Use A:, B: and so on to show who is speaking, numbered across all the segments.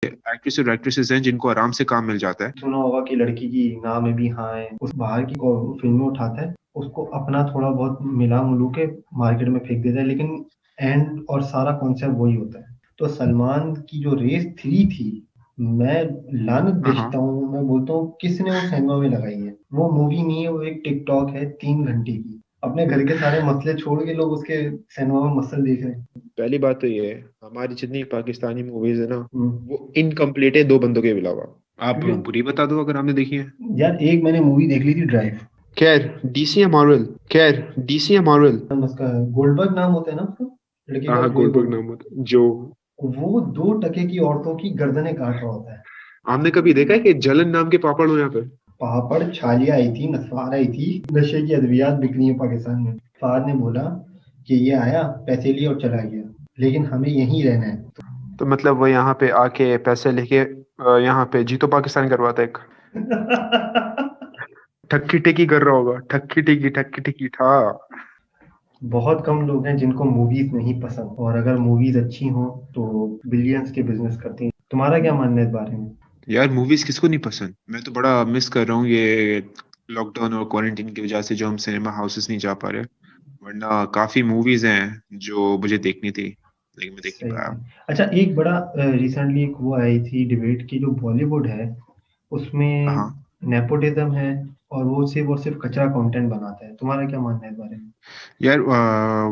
A: Actress और actresses हैं जिनको आराम से काम मिल जाता है।
B: सुना होगा कि लड़की की नाम में भी हाँ है, उस बाहर की फिल्में उठाता है, उसको अपना थोड़ा बहुत मिला मिलू के मार्केट में फेंक देता है, लेकिन एंड और सारा कॉन्सेप्ट वही होता है। तो सलमान की जो रेस 3 थी, मैं लानत
A: हाँ
B: भेजता
A: हाँ।
B: हूँ, मैं बोलता हूँ किसने वो सिनेमा में लगाई है। वो मूवी नहीं है, वो एक टिकटॉक है 3 घंटे की। अपने घर के सारे मसले छोड़ के लोग उसके सिनेमा में मसल देख रहे हैं।
A: पहली बात तो ये है, हमारी जितनी पाकिस्तानी मूवीज है ना,
B: हम्म।
A: वो इनकम्प्लीट है दो बंदों के अलावा। आप
B: क्योंकि
A: बुरी बता दो अगर आपने देखी है।
B: यार एक मैंने मूवी देख ली थी, ड्राइव।
A: खैर डीसी या मार्वल, खैर डीसी या मार्वल।
B: नाम उसका गोल्डबर्ग नाम होता है ना उसका, लड़के
A: हाँ
B: का
A: हाँ,
B: जोए
A: गोल्डबर्ग
B: गोल्डबर्ग।
A: नाम होता है जो।
B: वो 2 टके की औरतों की गर्दनें काट रहा होता है।
A: आपने कभी देखा है कि जलन नाम के पापड़ हो यहाँ पे?
B: पापड़ छालियां आई थी, नस्वार आई थी, नशे की अद्वियात बिक रही है पाकिस्तान में। फार ने बोला कि ये आया, पैसे लिए और चला गया, लेकिन हमें यहीं रहना है।
A: तो मतलब वो यहाँ पे आके पैसे लेके यहाँ पे जीतो पाकिस्तान करवाता है एक। ठक्की टिकी कर रहा होगा, ठक्की टिकी था।
B: बहुत कम लोग हैं जिनको मूवीज नहीं पसंद, और अगर मूवीज अच्छी हों तो बिलियंस के बिजनेस करती हैं। तुम्हारा क्या मानना है इस बारे में?
A: यार मूवीज किसको नहीं पसंद, मैं तो बड़ा मिस कर रहा हूँ ये लॉकडाउन और क्वारंटीन की वजह से जो हम सिनेमा हाउसेस नहीं जा पा रहे। वरना काफी मूवीज हैं जो मुझे देखनी थी, लेकिन मैं देख नहीं
B: सही
A: पाया।
B: है। अच्छा, एक बड़ा रिसेंटली एक वो आई थी डिबेट की, जो बॉलीवुड है उसमें
A: हाँ
B: नेपोटिज्म है, और सिर्फ कचरा कंटेंट बनाता है। तुम्हारा क्या मानना है इस बारे में?
A: यार,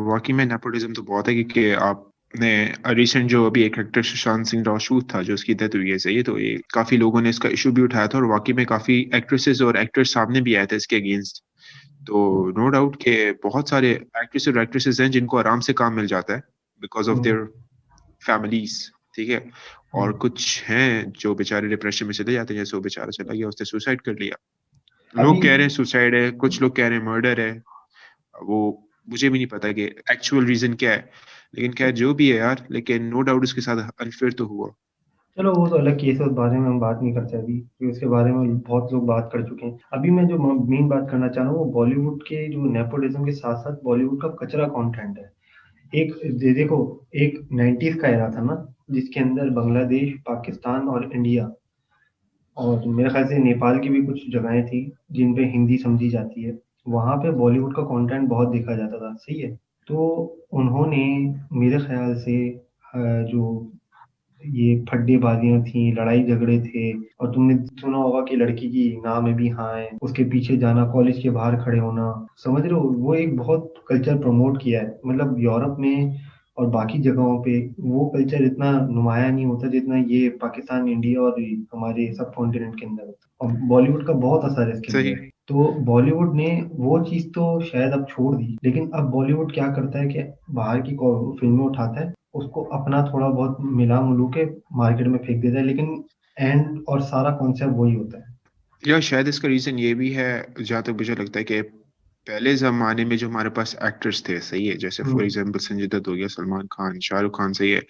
A: वाकई में नेपोटिज्म तो बहुत है, क्योंकि आपने रिसेंट जो अभी एक एक्टर सुशांत सिंह राजपूत था जो उसकी डेथ हुई है, सही है, तो ये काफी लोगों ने इसका इशू भी उठाया था और वाकई में काफी एक्ट्रेसेस और एक्टर्स सामने भी आए थे इसके अगेंस्ट। तो नो डाउट कि बहुत सारे एक्ट्रेस और एक्ट्रेसेस हैं जिनको आराम से काम मिल जाता है because of
B: hmm.
A: Their families. ठीक है। और
B: हम्म।
A: कुछ हैं जो बेचारे डिप्रेशन में चले जाते हैं, जैसे वो बेचारा चला गया, उसने सुसाइड कर लिया।
B: अभी
A: लोग कह रहे हैं सुसाइड है, कुछ लोग कह रहे हैं मर्डर है। वो मुझे भी नहीं पता कि एक्चुअल रीजन क्या है, लेकिन खैर जो भी है यार, लेकिन नो डाउट उसके साथ अनफेयर तो हुआ।
B: चलो, वो तो अलग केस है, उस बारे में हम बात नहीं करते अभी, क्योंकि उसके बारे में बहुत लोग बात कर चुके हैं। अभी मैं जो मेन बात करना चाह रहा हूँ वो बॉलीवुड के जो नेपोटिज्म के साथ साथ बॉलीवुड का कचरा कंटेंट है। एक देखो, एक 90s का एरा था ना, जिसके अंदर बांग्लादेश, पाकिस्तान और इंडिया, और मेरे ख्याल से नेपाल की भी कुछ जगहें थी जिन पे हिंदी समझी जाती है। वहां पे बॉलीवुड का कंटेंट बहुत देखा जाता था, सही है। तो उन्होंने, मेरे ख्याल से, जो ये फड्डेबाजियां थी, लड़ाई झगड़े थे, और तुमने सुना होगा कि लड़की की नाम में भी हाँ है, उसके पीछे जाना, कॉलेज के बाहर खड़े होना, समझ रहे हो, वो एक बहुत कल्चर प्रमोट किया है। मतलब यूरोप में और बाकी जगहों पे वो कल्चर इतना नुमाया नहीं होता जितना ये पाकिस्तान, इंडिया और ये हमारे सब कॉन्टिनेंट के अंदर होता है, और बॉलीवुड का बहुत असर है इसके
A: सही।
B: अंदर। तो बॉलीवुड ने वो चीज तो शायद अब छोड़ दी, लेकिन अब बॉलीवुड क्या करता है कि बाहर की फिल्में उठाता है, उसको अपना थोड़ा बहुत मिला मिलू के मार्केट में फेंक देता है, लेकिन एंड और सारा कॉन्सेप्ट वही होता है।
A: या शायद इसका रीजन ये भी है, जहाँ तक मुझे लगता है कि पहले जमाने में जो हमारे पास एक्टर्स थे, सही है, जैसे for
B: hmm.
A: Example Sanjay Dutt हो गया, सलमान खान, शाहरुख खान, सही है,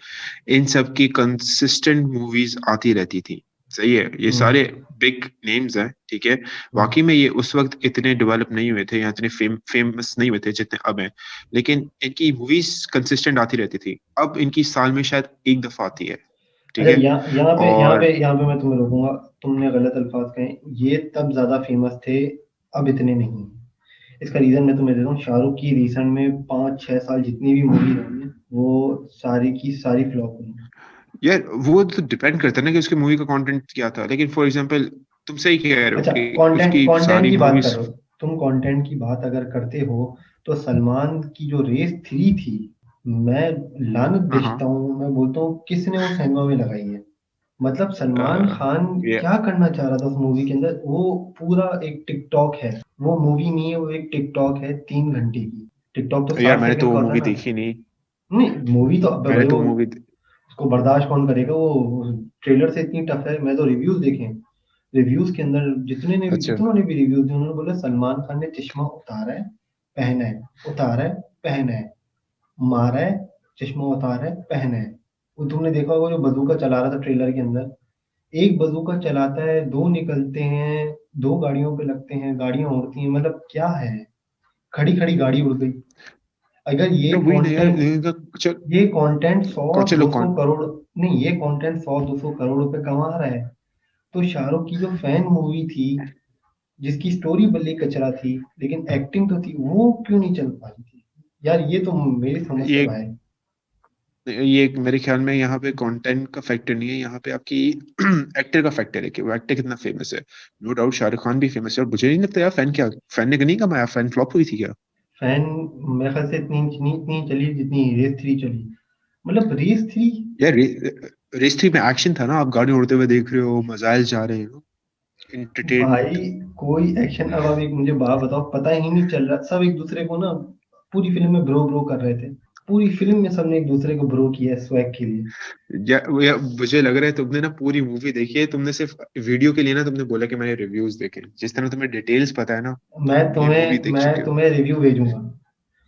A: इन सब की कंसिस्टेंट मूवीज आती रहती थी। सही है, ये
B: हम्म।
A: सारे बिग नेम्स हैं, ठीक है।
B: हम्म।
A: वाकई में ये उस वक्त इतने डेवलप नहीं हुए थे या इतने फेमस नहीं हुए थे जितने अब हैं, लेकिन इनकी मूवीज कंसिस्टेंट आती रहती थी। अब इनकी साल में शायद एक दफा आती है। ठीक
B: अच्छा,
A: है। और
B: यहाँ पे मैं तुम्हें रोकूंगा। तुमने गलत अल्फाज कहे। ये तब ज्यादा फेमस थे, अब इतने नहीं। इसका रीजन मैं तुम्हें देता हूँ। शाहरुख की रिसेंट में 5-6 साल जितनी भी मूवी आई है, वो सारी की सारी फ्लॉप हुई हैं।
A: यार वो तो डिपेंड करता है ना कि उसकी मूवी का कंटेंट क्या था, लेकिन फॉर एग्जांपल तुम सही कह रहे हो
B: अच्छा,
A: कि
B: कंटेंट
A: उसकी
B: कंटेंट
A: सारी
B: की बात कर
A: मूवीज।
B: रहे हो। तुम कंटेंट की बात अगर करते हो, तो सलमान की जो रेस 3 थी, मैं लानत
A: हाँ
B: भेजता
A: हाँ।
B: हूँ, मैं बोलता हूँ किसने वो सिनेमा में लगाई है। मतलब सलमान
A: अ,
B: खान
A: ये
B: क्या करना चाह रहा था उस मूवी के अंदर? वो पूरा एक टिकटॉक है। वो मूवी नहीं है, वो एक टिकटॉक है 3 घंटे की। टिकटॉक तो
A: यार,
B: साठ
A: मैंने तो
B: सेकंड
A: वो
B: का होता है
A: मूवी
B: ना।
A: देखी नहीं।
B: नहीं, मूवी तो अब
A: मैंने
B: भाई
A: तो
B: वो
A: वो मूवी।
B: उसको बर्दाश्त कौन करेगा? वो ट्रेलर से इतनी टफ है। मैं तो रिव्यूज देखे, रिव्यूज के अंदर
A: अच्छा।
B: जितनों ने भी रिव्यूज दिए, उन्होंने बोला सलमान खान ने चश्मा उतारा है, पहना है, उतारा है, पहना है, मारा है, चश्मा उतारा है, पहना है। वो तुमने देखा होगा जो बंदूका चला रहा था ट्रेलर के अंदर, एक बंदूका चलाता है, दो निकलते हैं, दो गाड़ियों पे लगते हैं, गाड़ियां उड़ती हैं, मतलब क्या है? खड़ी खड़ी गाड़ी उड़ गई। अगर
A: यार वही ना यार, इनका। चल
B: ये कंटेंट सौ दो
A: चलो
B: सौ
A: कौन।
B: करोड़ नहीं, ये कंटेंट 100-200 करोड़ रुपए कमा रहा है। तो शाहरुख की जो फैन मूवी थी, जिसकी स्टोरी भले ही कचरा थी, लेकिन एक्टिंग तो थी, वो क्यों नहीं चल पाई थी? यार ये तो मेरी समझ से
A: ये
B: बाहर है।
A: ये मेरे ख्याल में यहाँ पे कंटेंट का फैक्टर नहीं है, यहाँ पे आपकी एक्टर का फैक्टर है कि वो एक्टर कितना फेमस है। नो डाउट शाहरुख खान भी फेमस है, और मुझे नहीं लगता यार फैन ने नहीं कमाया, फैन फ्लॉप हुई थी क्या?
B: फैन मेरे ख्याल से इतनी चली जितनी रेस 3 चली। मतलब रेस 3।
A: यार रेस 3 में एक्शन था ना, आप गाड़ी उड़ते हुए देख रहे हो, मिसाइल जा रहे हो,
B: भाई
A: इंटरटेनमेंट।
B: कोई एक्शन, अब आप एक मुझे बात बताओ, पता ही नहीं चल रहा, सब एक दूसरे को ना पूरी फिल्म में ब्रो ब्रो कर रहे थे। पूरी फिल्म में सबने एक दूसरे को ब्रो किया है स्वैग के लिए।
A: मुझे लग रहा है तुमने ना पूरी मूवी देखी है, तुमने सिर्फ वीडियो के लिए ना तुमने बोला कि मैंने रिव्यूज देखे, जिस तरह तुम्हें डिटेल्स पता है ना,
B: मैं
A: तुम ये मूवी
B: तुम्हें
A: देख
B: मैं
A: चुके हो।
B: तुम्हें रिव्यू भेजूंगा।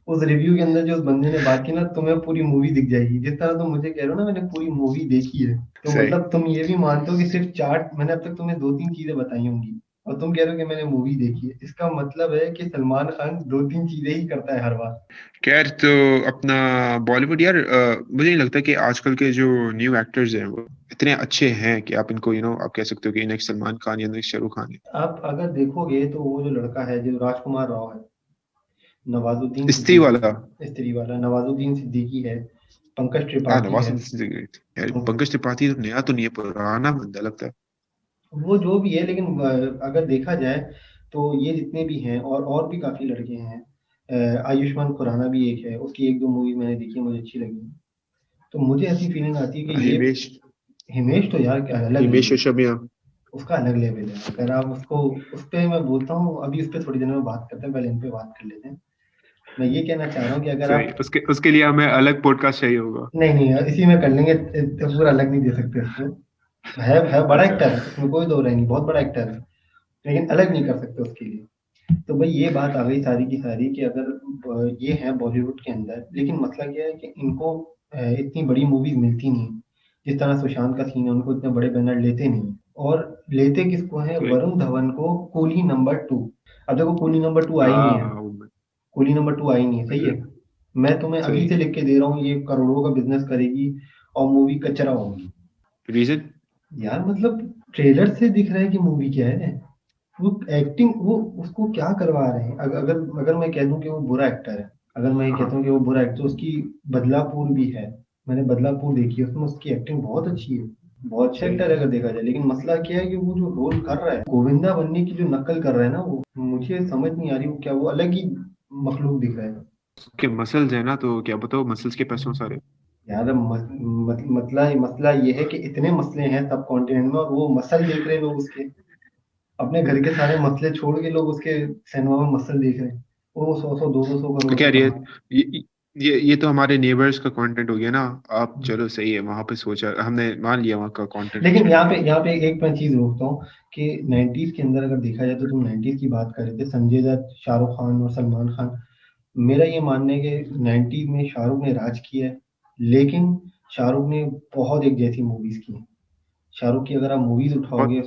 B: उस रिव्यू के अंदर जो उस बंदे ने बात की ना, तुम्हें पूरी मूवी दिख जाएगी। जिस तरह तुम मुझे कह रहे हो ना मैंने पूरी मूवी देखी है, तो
A: सही।
B: मतलब तुम ये भी मानते हो कि सिर्फ चार, मैंने अब तक तुम्हें 2-3 चीजें बताई होंगी, और तुम कह रहे हो कि मैंने मूवी देखी है। इसका मतलब है कि सलमान खान 2-3 चीजें ही करता है हर बार।
A: खैर तो अपना बॉलीवुड यार, मुझे नहीं लगता कि आजकल के जो न्यू एक्टर्स हैं वो इतने अच्छे हैं कि आप इनको आप कह सकते हो कि नेक्स्ट सलमान खान या नेक्स्ट शाहरुख खान है।
B: आप अगर देखोगे तो वो जो लड़का है जो राजकुमार राव है, नवाजुद्दीन
A: स्त्री
B: सिद्दीकी,
A: वाला।
B: स्त्री वाला नवाजुद्दीन सिद्दीकी है, पंकज
A: हाँ,
B: त्रिपाठी है।
A: नवाजुद्दीन सिद्दीकी। यार पंकज त्रिपाठी तो नया तो नहीं है, पुराना बंदा लगता है।
B: वो जो भी है, लेकिन अगर देखा जाए तो ये जितने भी हैं, और भी काफी लड़के हैं। आयुष्मान खुराना भी एक है, उसकी एक दो मूवी मैंने देखी, मुझे अच्छी लगी। तो मुझे ऐसी फीलिंग आती है कि ये
A: हिमेश
B: हिमेश तो यार क्या अलग
A: हिमेश
B: लेवल है।
A: रेशमिया।
B: उसका अलग लेवल है। अगर आप उसको, उस पे मैं बोलता हूँ, अभी उस पे थोड़ी देर में बात करते हैं, पहले इन पे बात कर लेते हैं। मैं ये कहना चाह रहा हूँ कि अगर
A: सही,
B: आप,
A: उसके उसके लिए हमें अलग पॉडकास्ट चाहिए होगा।
B: नहीं नहीं इसी में कर लेंगे, तो पूरा अलग नहीं दे सकते उसको। है बड़ा
A: अच्छा।
B: एक्टर है, उसमें कोई दो राय नहीं, बहुत बड़ा एक्टर है, लेकिन अलग नहीं कर सकते उसके लिए। तो भाई ये बात आ गई सारी की सारी कि अगर ये है बॉलीवुड के अंदर, लेकिन मसला क्या है कि इनको इतनी बड़ी मूवीज मिलती नहीं। जिस तरह सुशांत का सीन है, उनको इतने बड़े बैनर लेते नहीं। और लेते किसको है?
A: सही।
B: वरुण धवन को, कूली नंबर 2। अब देखो कूली नंबर 2 आई नहीं है।
A: हाँ
B: कूली नंबर 2 आई नहीं है, सही है। मैं तुम्हें अभी
A: सही।
B: से लिख के दे रहा हूँ, ये करोड़ों का बिजनेस करेगी और मूवी कचरा होगी।
A: रीजन।
B: यार मतलब ट्रेलर से दिख रहा है कि मूवी क्या है। वो एक्टिंग, वो उसको क्या करवा रहे हैं? अगर अगर मैं कह दूं कि वो बुरा एक्टर है, अगर मैं ये कहता
A: हाँ
B: हूँ कि वो बुरा एक्टर, उसकी बदलापुर भी है, मैंने बदलापुर देखी है, उसमें उसकी एक्टिंग बहुत अच्छी है। बहुत अच्छा
A: सही।
B: एक्टर है अगर देखा जाए, लेकिन मसला क्या है कि वो जो रोल कर रहा है, गोविंदा बनने की जो नकल कर रहा है ना, वो मुझे समझ नहीं आ रही, वो क्या, वो अलग ही मखलूक दिख रहा है।
A: उसके मसल्स है ना, तो क्या बताओ मसल्स के पैसों सारे।
B: यार मसला ये है कि इतने मसले हैं सब कॉन्टिनेंट में, और वो मसल देख रहे हैं लोग उसके। अपने घर के सारे मसले छोड़ के लोग उसके सिनेमा में मसल देख रहे हैं। वो 100-100 200 करोड़ रुपए
A: खैर
B: कमा रहे हैं।
A: ये ये तो हमारे नेबर्स का कंटेंट हो गया ना। आप चलो सही है, वहां पे सोचा हमने, मान लिया वहां का कंटेंट
B: लेकिन
A: अच्छा नहीं है।
B: यहाँ पे एक मैं चीज रोकता हूँ कि 90s के अंदर अगर देखा जाए, तो तुम 90s की बात कर रहे थे, संजय दत्त, शाहरुख खान और सलमान खान। मेरा ये मानना है कि 90s में शाहरुख ने राज किया है, लेकिन शाहरुख ने बहुत एक जैसी मूवीज की हैं। शाहरुख की अगर आप मूवीज
A: बहुत।
B: उठाओगे,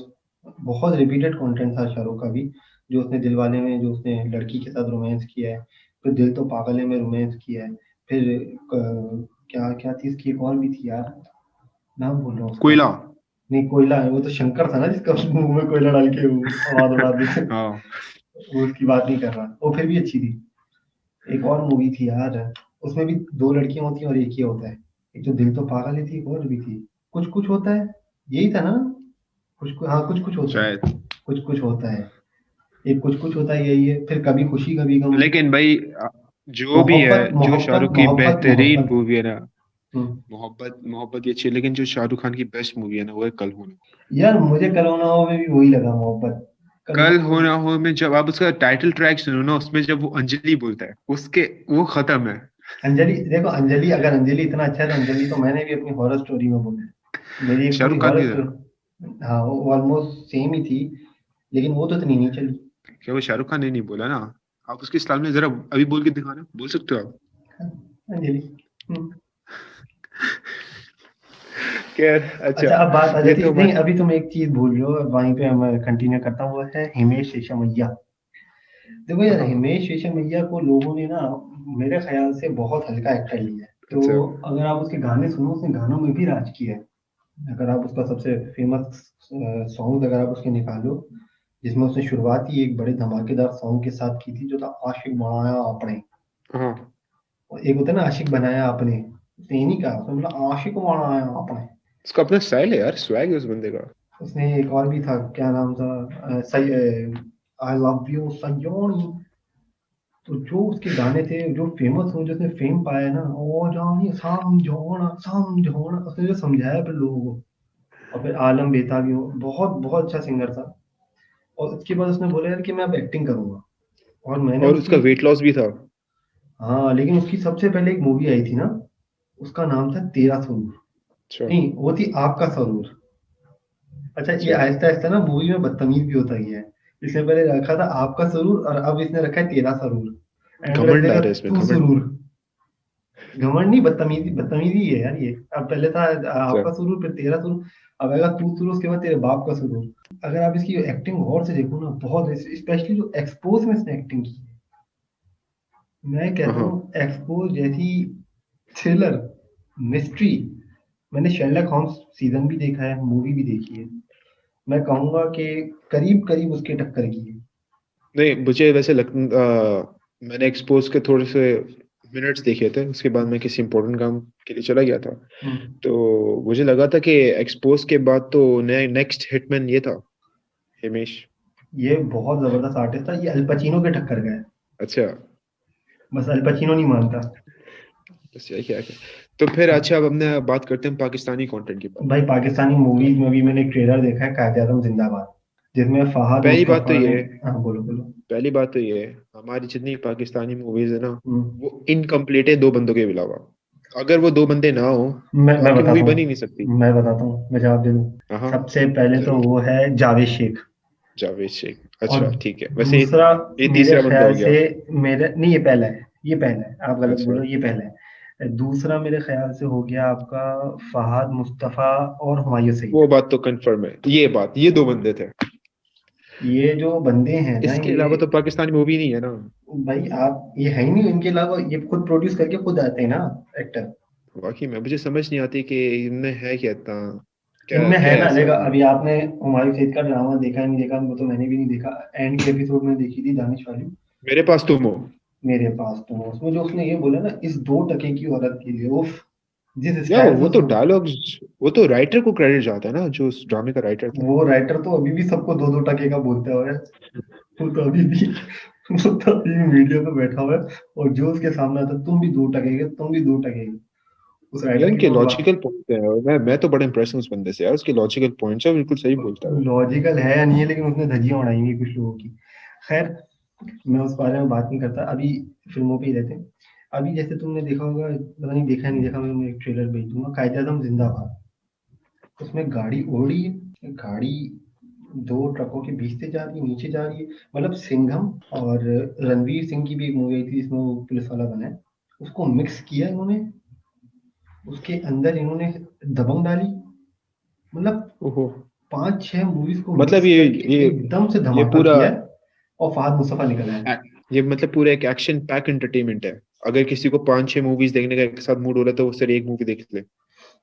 B: बहुत रिपीटेड कंटेंट था शाहरुख का भी। जो उसने दिलवाले में, जो उसने लड़की के साथ रोमांस किया है, फिर दिल तो पागल है में रोमांस किया है, फिर क्या क्या थी इसकी, एक और भी थी यार, नाम भूल रहा हूँ उसका।
A: कोयला।
B: नहीं कोयला है, वो तो शंकर था ना, जिसका मुंह में कोयला डाल के वो आवाज उड़ा देते।
A: हाँ।
B: वो उसकी बात नहीं कर रहा, वो फिर भी अच्छी थी। एक और मूवी थी यार, उसमें भी दो लड़कियां होती हैं और एक ही होता है। एक जो दिल तो पागल ही थी, एक और भी थी, कुछ कुछ होता है, यही था ना? कुछ कुछ, हाँ कुछ कुछ होता है।
A: शायद।
B: कुछ कुछ होता है। एक कुछ कुछ होता है, यही है। फिर कभी खुशी कभी गम है।
A: लेकिन भाई जो भी है,
B: मोहब्बत
A: जो
B: मोहब्बत
A: शाहरुख की
B: मोहब्बत
A: बेहतरीन
B: मोहब्बत।
A: मूवी है ना,
B: हम्म।
A: मोहब्बत मोहब्बत ये अच्छी है, लेकिन जो शाहरुख खान की बेस्ट मूवी है ना वो है कल हो ना।
B: यार मुझे कल हो ना हो में भी वही लगा, मोहब्बत। कल हो
A: कल
B: ना हो।
A: हो ना हो में जब आप उसका टाइटल ट्रैक सुनो ना, उसमें जब वो अंजलि बोलता है उसके, वो खत्म है।
B: अंजलि, देखो अंजलि, अगर अंजलि इतना अच्छा है तो अंजलि तो मैंने भी अपनी हॉरर स्टोरी में बोला है। मेरी एक पूरी
A: शाहरुख खान
B: हॉरर
A: की तरह।
B: स्टोरी, हाँ वो ऑलमोस्ट सेम ही थी, लेकिन वो तो इतनी नहीं चली।
A: क्या वो शाहरुख खान ने नहीं बोला ना? आप उसके स्टाइल में जरा अभी बोल के दिखाना, बोल सकते हो आप?
B: अंजलि।
A: खैर अच्छा।
B: अच्छा अब बात आ
A: ये
B: जाती
A: तो
B: है, नहीं
A: हमारे।
B: अभी तुम एक चीज भूल रहे हो, वहीं पे मैं कंटिन्यू करता हूँ, वो है हिमेश रेशमैया। देखो यार,
A: हाँ।
B: हिमेश रेशमैया को लोगों ने ना, मेरे ख्याल से बहुत हल्का एक्टर लिया है। तो
A: अच्छा।
B: अगर आप उसके गाने सुनो, उसने गानों में भी राज किया है। अगर आप उसका सबसे फेमस सॉन्ग अगर आप उसके निकालो, जिसमें उसने शुरुआत ही एक बड़े धमाकेदार सॉन्ग के साथ की थी जो था आशिक बनाया आपने।
A: हाँ।
B: और एक होता है ना आशिक बनाया आपने, उसने ये नहीं कहा, उसने बोला आशिक बनाया आपने।
A: उसका अपना स्टाइल है यार, स्वैग है उस बंदे का।
B: उसने एक और भी था, क्या नाम था, सही, आई लव यू सयोनी। तो जो उसके गाने थे जो फेमस हुए, जो उसने फेम पाया ना, ओ जानी समझोना समझोना, उसने जो समझाया फिर लोगों को। और फिर आलम बेताबी हो, बहुत बहुत अच्छा सिंगर था। और उसके बाद उसने बोला यार कि मैं अब एक्टिंग करूंगा। और मैंने
A: और उसका
B: उसकी,
A: वेट लॉस भी था।
B: हाँ लेकिन उसकी सबसे पहले एक मूवी आई थी ना, उसका नाम था तेरा सुरूर।
A: अच्छा।
B: नहीं, वो थी आपका सरूर। अच्छा, ये
A: अच्छा।
B: आहिस्ता आहिस्ता ना मूवी में बदतमीज भी होता गया है। इसने पहले रखा था आपका सरूर और अब इसने रखा है तेरा सरूर, एंड रख
A: घमंड आ
B: देगा
A: रहा है इसमें,
B: तू
A: घमंड।
B: सुरूर। घमंड नहीं, बदतमीजी, बदतमीजी है यार ये। अब पहले था
A: अच्छा।
B: आपका सुरूर, फिर तेरा सुरूर, अब आएगा तू सुरूर, उसके बाद तेरे बाप का सुरूर। अगर आप इसकी एक्टिंग गौर से देखो ना, बहुत, स्पेशली जो एक्सपोज में इसने एक्टिंग की है, मैं कहता
A: हाँ।
B: हूँ एक्सपोज जैसी थ्रिलर, मिस्ट्री। मैंने शेरलॉक होम्स सीजन भी देखा है, मूवी भी देखी है, मैं कहूंगा कि करीब करीब उसके टक्कर की है।
A: नहीं, मुझे वैसे मैंने एक्सपोज के थोड़े से मिनट्स देखे थे, उसके बाद मैं किसी इंपॉर्टेंट काम के लिए चला गया था।
B: हम्म,
A: तो मुझे लगा था कि एक्सपोज के बाद तो नेक्स्ट हिटमैन ये था, हिमेश।
B: ये बहुत जबरदस्त आर्टिस्ट था, ये अल पचिनो के टक्कर का है।
A: अच्छा।
B: बस अल पचिनो नहीं मानता।
A: बस यही क्या है। तो फिर अच्छा, अब हमने बात करते हैं पाकिस्तानी कंटेंट की बात।
B: भाई पाकिस्तानी मूवीज में भी मैंने एक ट्रेलर देखा है, कायदे आजम जिंदाबाद, जिसमें फहाद
A: पहली बात तो
B: मुस्तफा ने,
A: ये
B: हाँ बोलो बोलो।
A: पहली बात तो ये हमारी जितनी पाकिस्तानी मूवीज है ना,
B: हम्म,
A: वो इनकम्प्लीट है दो बंदों के अलावा। अगर वो दो बंदे ना हो तो
B: मैं
A: आपकी मूवी
B: बताता
A: बन ही नहीं
B: हूँ,
A: सकती।
B: मैं जवाब दे दूँ।
A: हाँ,
B: सबसे पहले तो
A: जरूर।
B: वो है जावेद शेख।
A: जावेद शेख,
B: और
A: अच्छा ठीक है। वैसे
B: दूसरा,
A: ये
B: मेरे
A: तीसरा बंदा
B: ख्याल
A: हो गया।
B: से, मेरे नहीं, ये पहला है, ये पहला है, आप गलत
A: अच्छा।
B: बोलो, ये पहला है। दूसरा मेरे ख्याल से हो गया आपका फहाद मुस्तफा और हुमायूं सईद।
A: वो बात तो कंफर्म है, ये दो बंदे थे।
B: ये जो बंदे हैं ना
A: इसके
B: ये,
A: अलावा तो पाकिस्तानी मूवी नहीं है ना।
B: भाई आप ये है ही नहीं, इनके अलावा ये खुद प्रोड्यूस करके खुद आते हैं ना एक्टर।
A: वाकई में मुझे समझ नहीं आती कि इनमें है क्या इतना, क्या
B: इनमें है
A: क्या
B: ना,
A: ऐसा
B: देखा
A: इनमें।
B: अभी आपने हुमायूं सईद का ड्रामा देखा है नहीं देखा, वो तो मैंने भी नहीं देखा। एंड के एपिसोड में देखी थी दानिश वाली,
A: मेरे पास तुम हो।
B: मेरे पास तो, उसमें जो उसने ये बोला ना, इस 2 टके की औरत के लिए, उफ, जिस
A: या
B: स्टाइल से
A: वो
B: उस,
A: तो डायलॉग्स, वो तो राइटर को क्रेडिट जाता है ना, जो उस ड्रामे का राइटर था।
B: वो राइटर तो अभी भी सबको 2-2 टके का बोलता है। वो तो अभी भी वो तो अभी भी मीडिया पे बैठा हुआ है, और जो उसके सामने आता है, तुम भी 2 टके के, तुम भी 2 टके के, उस
A: यार
B: राइटर की
A: उनके
B: मैं
A: लॉजिकल पॉइंट है, और मैं तो बड़ा इंप्रेस हूँ उस बंदे से यार, उसके लॉजिकल पॉइंट्स है, बिल्कुल सही बोलता है वो।
B: लॉजिकल है या नहीं है, लेकिन उसने धज्जियां उड़ाई हुई कुछ लोगों की। खैर, मैं उस बारे में बात नहीं करता अभी, फिल्मों पे ही रहते हैं। अभी जैसे तुमने देखा होगा, पता नहीं देखा नहीं देखा, मैं एक ट्रेलर भेज दूंगा, कायदे आजम जिंदाबाद। उसमें गाड़ी उड़ रही है, गाड़ी 2 ट्रकों के बीच से जा रही है, नीचे जा रही है, मतलब सिंघम, और रणवीर सिंह की भी एक मूवी आई थी जिसमें वो पुलिस वाला बना है, उसको मिक्स किया इन्होंने, उसके अंदर इन्होंने दबंग डाली, मतलब
A: ओहो।
B: 5-6 मूवीज को
A: मतलब
B: मिक्स करके
A: ये
B: एकदम से
A: ये
B: धमाका
A: पूरा
B: किया है। और फहद मुस्तफा निकल आया।
A: ये मतलब पूरा एक एक्शन पैक एंटरटेनमेंट है। अगर किसी को पांच छह मूवीज देखने का एक साथ मूड हो रहा है तो वो सिर्फ एक मूवी देख ले।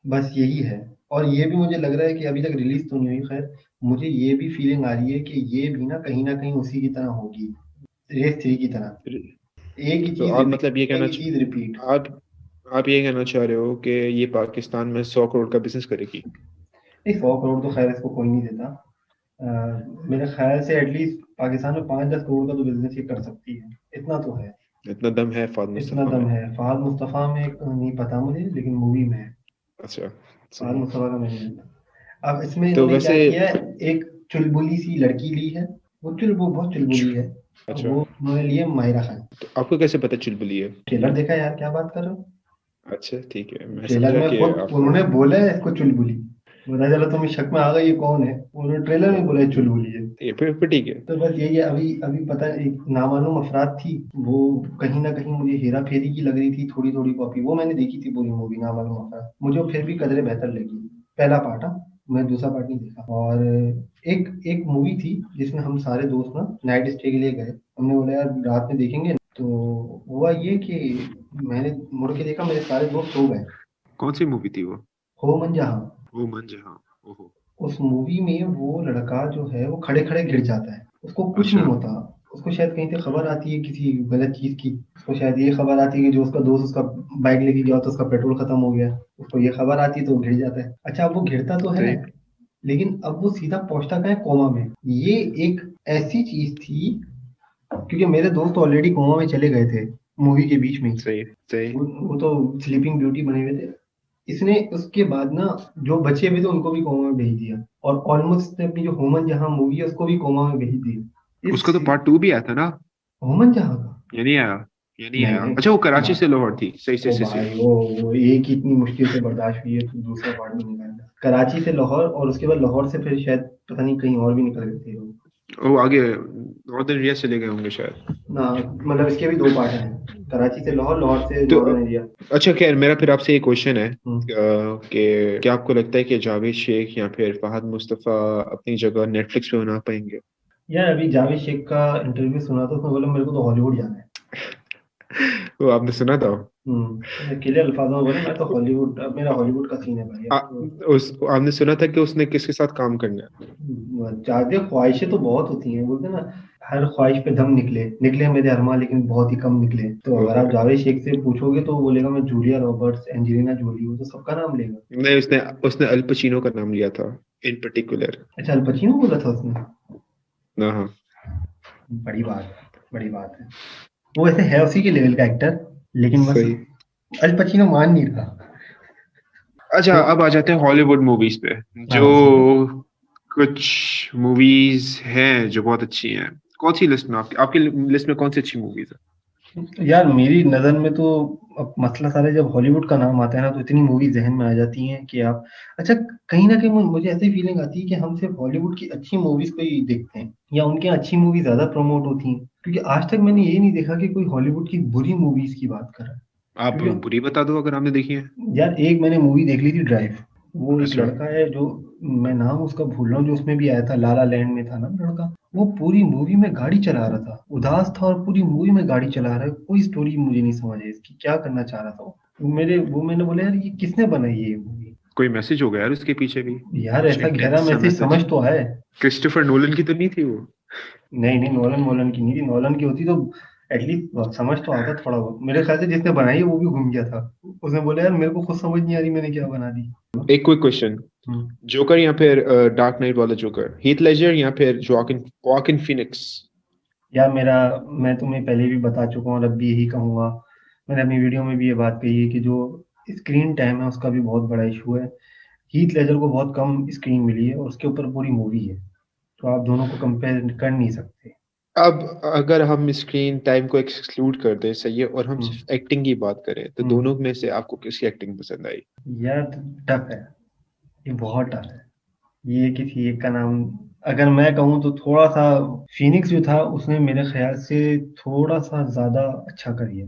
B: बस यही है। और ये भी मुझे लग रहा है कि अभी तक रिलीज तो नहीं हुई, खैर मुझे ये भी फीलिंग आ रही है कि ये भी ना कहीं उसी की तरह होगी, रेस 3 की तरह, एक ही
A: तो
B: चीज
A: आप
B: रिपीट,
A: मतलब ये
B: एक
A: कहना
B: ही चीज रिपीट।
A: आप आप ये कहना चाह रहे हो कि ये पाकिस्तान में 100 करोड़ का बिजनेस करेगी।
B: नहीं, 100 करोड़ तो खैर इसको कोई नहीं देता। मेरे ख्याल से एटलीस्ट पाकिस्तान में 5-10 करोड़ का तो बिजनेस ये कर सकती है, इतना तो है।
A: इतना दम है फाद
B: इतना
A: मुस्तफा
B: दम
A: में।
B: है फहद मुस्तफा में, नहीं पता मुझे, लेकिन मूवी में है।
A: अच्छा।
B: फहद
A: सही।
B: मुस्तफा का मैंने देखा। अब इसमें
A: तो
B: इन्होंने क्या
A: वैसे
B: किया है, एक चुलबुली सी लड़की ली है, वो बहुत चुलबुली है।
A: अच्छा,
B: वो उन्होंने लिए माहिरा खान।
A: तो आपको कैसे पता चुलबुली है।
B: ट्रेलर देखा यार, क्या बात कर रहे हो।
A: अच्छा ठीक है, मैं
B: ट्रेलर
A: समझा
B: में
A: कि
B: खुद
A: आपको।
B: उन्होंने बोला है इसको चुलबुली, पता चला तुम इस शक में आ गए ये कौन है, उन्होंने ट्रेलर में बोला है चुलबुली है।
A: ये फिर ठीक है।
B: तो बस यही है, अभी अभी पता है, एक नामालूम अफराद थी, वो कहीं ना कहीं मुझे हेरा फेरी की लग रही थी, थोड़ी थोड़ी कॉपी, वो मैंने देखी थी पूरी मूवी नामालूम अफराद, मुझे वो फिर भी कदरे बेहतर लगी, पहला पार्ट, हाँ, मैं दूसरा पार्ट नहीं देखा। और एक एक मूवी थी जिसमें हम सारे दोस्त ना नाइट स्टे के लिए गए, हमने बोला यार रात में देखेंगे, तो हुआ ये कि मैंने मुड़ के देखा, मेरे सारे दोस्त सो गए।
A: कौन सी मूवी थी वो।
B: हो मन जहाँ।
A: वो मन जहाँ, ओहो,
B: उस मूवी में वो लड़का जो है वो खड़े-खड़े गिर जाता है। उसको कुछ नहीं
A: अच्छा,
B: होता। उसको शायद कहीं से खबर आती है किसी गलत चीज़ की। उसको शायद ये खबर आती है कि जो उसका दोस्त उसका बाइक लेके गया तो उसका पेट्रोल खत्म हो गया। उसको ये खबर आती है तो वो गिर जाता है। अच्छा अब वो गिरता तो है,
A: सही,
B: लेकिन अब वो सीधा पहुँचता कहाँ है कोमा में। ये एक ऐसी चीज़ थी क्योंकि मेरे दोस्त ऑलरेडी कोमा में चले गए थे मूवी के बीच में ही।
A: सही, सही।
B: वो तो स्लीपिंग ब्यूटी बने हुए थे। इसने उसके बाद ना जो बचे हुए थे उनको भी कोमा में भेज दिया और ऑलमोस्ट इसने अपनी जो होमन जहाँ मूवी है उसको भी कोमा में भेज दिया।
A: उसका तो पार्ट 2 भी आया था ना?
B: होमन जहाँ का
A: ये नहीं आया? ये नहीं
B: नहीं
A: आया?
B: नहीं
A: अच्छा, वो कराची
B: बा-
A: से लाहौर थी, सही सही
B: ओ
A: सही
B: भाई
A: सही।
B: वो एक ही इतनी मुश्किल से बर्दाश्त हुई है तो दूसरा पार्ट भी निकालना कराची से लाहौर और उसके बाद लाहौर से फिर शायद पता नहीं कहीं और भी निकल गए थे लोग।
A: वो आगे नॉर्दर्न एरिया चले गए होंगे शायद।
B: ना मतलब इसके भी दो पार्ट हैं कराची से लाहौर लाहौर से
A: तो
B: नॉर्दर्न एरिया।
A: अच्छा, खैर, मेरा फिर आपसे एक क्वेश्चन है
B: हम्म।
A: कि क्या आपको लगता है कि जावेद शेख या फिर फहद मुस्तफा अपनी जगह नेटफ्लिक्स पे बना पाएंगे?
B: यार अभी जावेद शेख का इंटरव्यू सुना था उसने बोला मेरे को तो हॉलीवुड जाना है।
A: वो आपने सुना था?
B: क्लियर अल्फाजों में बोले मैं तो हॉलीवुड अब मेरा हॉलीवुड का सीन है भाई
A: आ,
B: अब तो।
A: उस आपने सुना था कि उसने किसके साथ काम करना है?
B: ज्यादा ख्वाहिशें तो बहुत होती हैं बोलते हैं ना हर ख्वाहिश पे दम निकले निकले मेरे अरमान लेकिन बहुत ही कम निकले तो अगर आप
A: ओहो।
B: जावेद शेख से पूछोगे तो वो बोलेगा मैं जूलिया रॉबर्ट्स एंजेलिना जोली वो तो सबका नाम लेगा।
A: नहीं, उसने उसने अल पचीनो का नाम लिया था, इन पर्टिकुलर।
B: अच्छा अल पचीनो बोला था उसने।
A: ना, हाँ।
B: बड़ी बात है बड़ी बात है। वो वैसे है उसी के लेवल का एक्टर लेकिन बस
A: सही।
B: अल पचीनो मान नहीं रहा।
A: अच्छा,
B: तो
A: अब आ जाते हैं हॉलीवुड मूवीज पे। जो
B: हाँ ठीक है।
A: कुछ मूवीज हैं जो बहुत अच्छी हैं। कौन सी लिस्ट में आपकी लिस्ट में कौन सी अच्छी मूवीज है?
B: यार मेरी नज़र में तो अब मसला सारा है, जब हॉलीवुड का नाम आता है ना तो इतनी मूवी जहन में आ जाती हैं कि आप अच्छा कहीं ना कहीं मुझे ऐसी फीलिंग आती है कि हम सिर्फ हॉलीवुड की अच्छी मूवीज को ही देखते हैं या उनकी अच्छी मूवी ज्यादा प्रमोट होती हैं क्योंकि आज तक मैंने ये नहीं देखा कि कोई हॉलीवुड की बुरी मूवीज की बात कर रहा है।
A: आप
B: क्योंकि
A: बुरी बता दो अगर आपने देखी है।
B: यार एक मैंने मूवी देख ली थी ड्राइव। वो एक
A: अच्छा।
B: लड़का है जो मैं नाम उसका भूल रहा हूँ जो उसमें भी आया था लाला लैंड में था ना लड़का। वो पूरी मूवी में गाड़ी चला रहा था उदास था और पूरी मूवी में गाड़ी चला रहा है कोई स्टोरी मुझे नहीं समझ आई इसकी क्या करना चाह रहा था वो मैंने बोला यार ये किसने बनाई है ये मूवी।
A: कोई मैसेज होगा यार उसके पीछे भी,
B: यार
A: कुछ
B: ऐसा गहरा
A: इंटेंस सा
B: मैसेज
A: मैसेज।
B: समझ तो आए।
A: क्रिस्टोफर नोलन की तो नहीं थी वो?
B: नहीं नहीं नॉलन वॉलन की नहीं थी नॉलन की होती तो एटलीस्ट समझ तो आता थोड़ा बहुत मेरे ख्याल से जिसने बनाई है वो भी घूम गया था। उसने बोला यार मेरे को खुद समझ नहीं आ रही मैंने क्या बना दी।
A: एक क्विक क्वेश्चन।
B: हम्म।
A: जोकर या फिर डार्क नाइट वाला जोकर, हीथ लेजर या फिर जोaquin वॉकिन फिनिक्स?
B: यार मेरा मैं तुम्हें पहले भी बता चुका हूँ और अब भी यही कहूंगा। मैंने अपनी वीडियो में भी ये बात कही है कि जो स्क्रीन टाइम है उसका भी बहुत बड़ा इशू है। हीथ लेजर को बहुत कम स्क्रीन मिली है और उसके ऊपर पूरी मूवी है तो आप दोनों को कंपेयर कर नहीं सकते।
A: अब अगर हम स्क्रीन टाइम को एक्सक्लूड कर दें, सही है, और हम
B: हम्म।
A: सिर्फ एक्टिंग की बात करें, तो
B: हम्म।
A: दोनों में से आपको किसकी एक्टिंग पसंद आई?
B: यार टफ है ये बहुत टफ है। ये किसी एक का नाम अगर मैं कहूँ तो थोड़ा सा फिनिक्स जो था उसने मेरे ख्याल से थोड़ा सा ज्यादा अच्छा कर दिया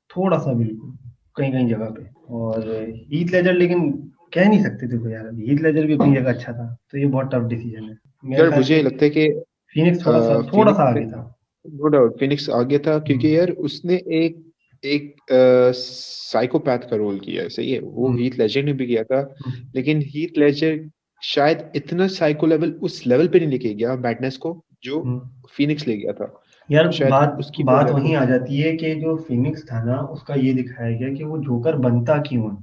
B: थोड़ा सा बिल्कुल कहीं कहीं जगह पे। और हीथ लेजर लेकिन कह नहीं सकते थे को यार हीथ लेजर भी अपनी जगह अच्छा था तो ये बहुत टफ डिसीजन है मेरे
A: यार
B: ख्याल
A: मुझे
B: से।
A: लगता है कि
B: फिनिक्स थोड़ा सा
A: फिनिक्स ने,
B: आगे था।
A: नो डाउट फिनिक्स आगे था, क्योंकि
B: हम्म।
A: यार उसने एक एक साइकोपैथ का रोल किया है, सही है, वो
B: हम्म।
A: हीथ लेजर ने भी किया था।
B: हम्म।
A: लेकिन हीथ लेजर शायद इतना साइको लेवल, उस लेवल पे नहीं लेके गया मैडनेस को, जो
B: हम्म।
A: फिनिक्स ले गया था।
B: यार
A: तो शायद
B: बात
A: उसकी
B: बात
A: वजह
B: वहीं
A: से।
B: आ जाती है कि जो फिनिक्स था ना उसका ये दिखाया गया कि वो जोकर बनता क्यों है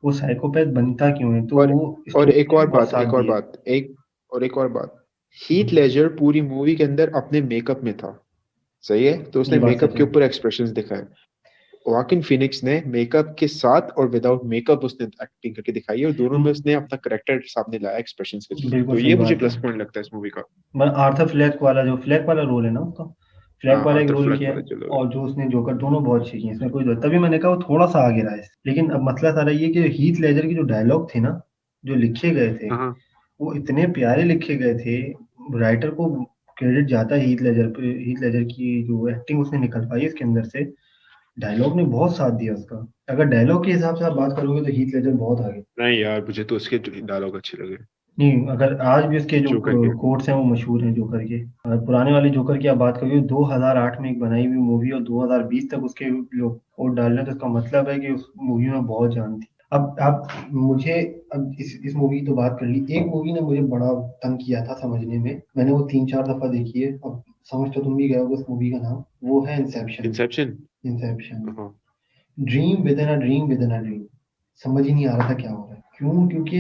B: वो साइकोपैथ बनता क्यों है तो
A: और
B: वो
A: और
B: स्टोरी
A: एक
B: ने
A: और
B: भी बहुत
A: बात,
B: साथ
A: एक और
B: दिया।
A: बात, एक और बात। हीथ
B: हम्म।
A: लेजर पूरी मूवी के अंदर अपने मेकअप में था, सही है, तो उसने
B: ये बात
A: मेकअप
B: सच
A: के
B: है।
A: ऊपर एक्सप्रेशंस दिखाए। वाकिन फिनिक्स ने मेकअप के साथ और विदाउट मेकअप उसने एक्टिंग करके दिखाई है, और दोनों में
B: हम्म।
A: उसने अपना करेक्टर सामने लाया एक्सप्रेशंस के थ्रू।
B: बिल्कुल
A: तो
B: सही
A: ये मुझे
B: बात है।
A: प्लस पॉइंट लगता है इस मूवी का।
B: आर्थर फ्लैक वाला जो फ्लैक वाला रोल है ना उसका फ्लैक
A: हाँ,
B: वाला एक
A: आर्थर
B: रोल
A: फ्लैक
B: किया
A: वाला
B: है।
A: चलो।
B: और जो उसने जोकर दोनों बहुत अच्छे किए इसमें कोई तभी मैंने कहा वो थोड़ा सा आगे रहा है लेकिन अब मसला सारा ये कि हीथ लेजर के जो डायलॉग थे ना जो लिखे गए थे
A: हाँ,
B: वो इतने प्यारे लिखे गए थे। राइटर को क्रेडिट जाता है हीथ लेजर पे हीथ लेजर की जो एक्टिंग उसने निकल पाई इसके अंदर से। डायलॉग ने बहुत साथ दिया उसका। अगर डायलॉग के हिसाब से आप बात करोगे तो हीथ लेजर बहुत आगे।
A: नहीं यार, मुझे तो उसके डायलॉग अच्छे लगे,
B: नहीं अगर आज भी उसके जो
A: जोकर के।
B: कोट्स हैं वो मशहूर हैं जोकर के। और पुराने वाले जोकर की आप बात करोगे 2008 में एक बनाई हुई मूवी और 2020 तक उसके लोग कोट डाल रहे हैं तो इसका मतलब है कि उस मूवी में बहुत जान थी। अब मुझे अब इस मूवी की तो बात कर ली। एक मूवी ने मुझे बड़ा तंग किया था समझने में, मैंने वो 3-4 दफ़ा देखी है, अब समझ तो तुम भी गए होगे उस मूवी का नाम, वो है इंसेप्शन।
A: इंसेप्शन।
B: इंसेप्शन।
A: हाँ
B: dream with in a dream with in a dream. समझ ही नहीं आ रहा था क्या हो रहा है। क्यों? क्योंकि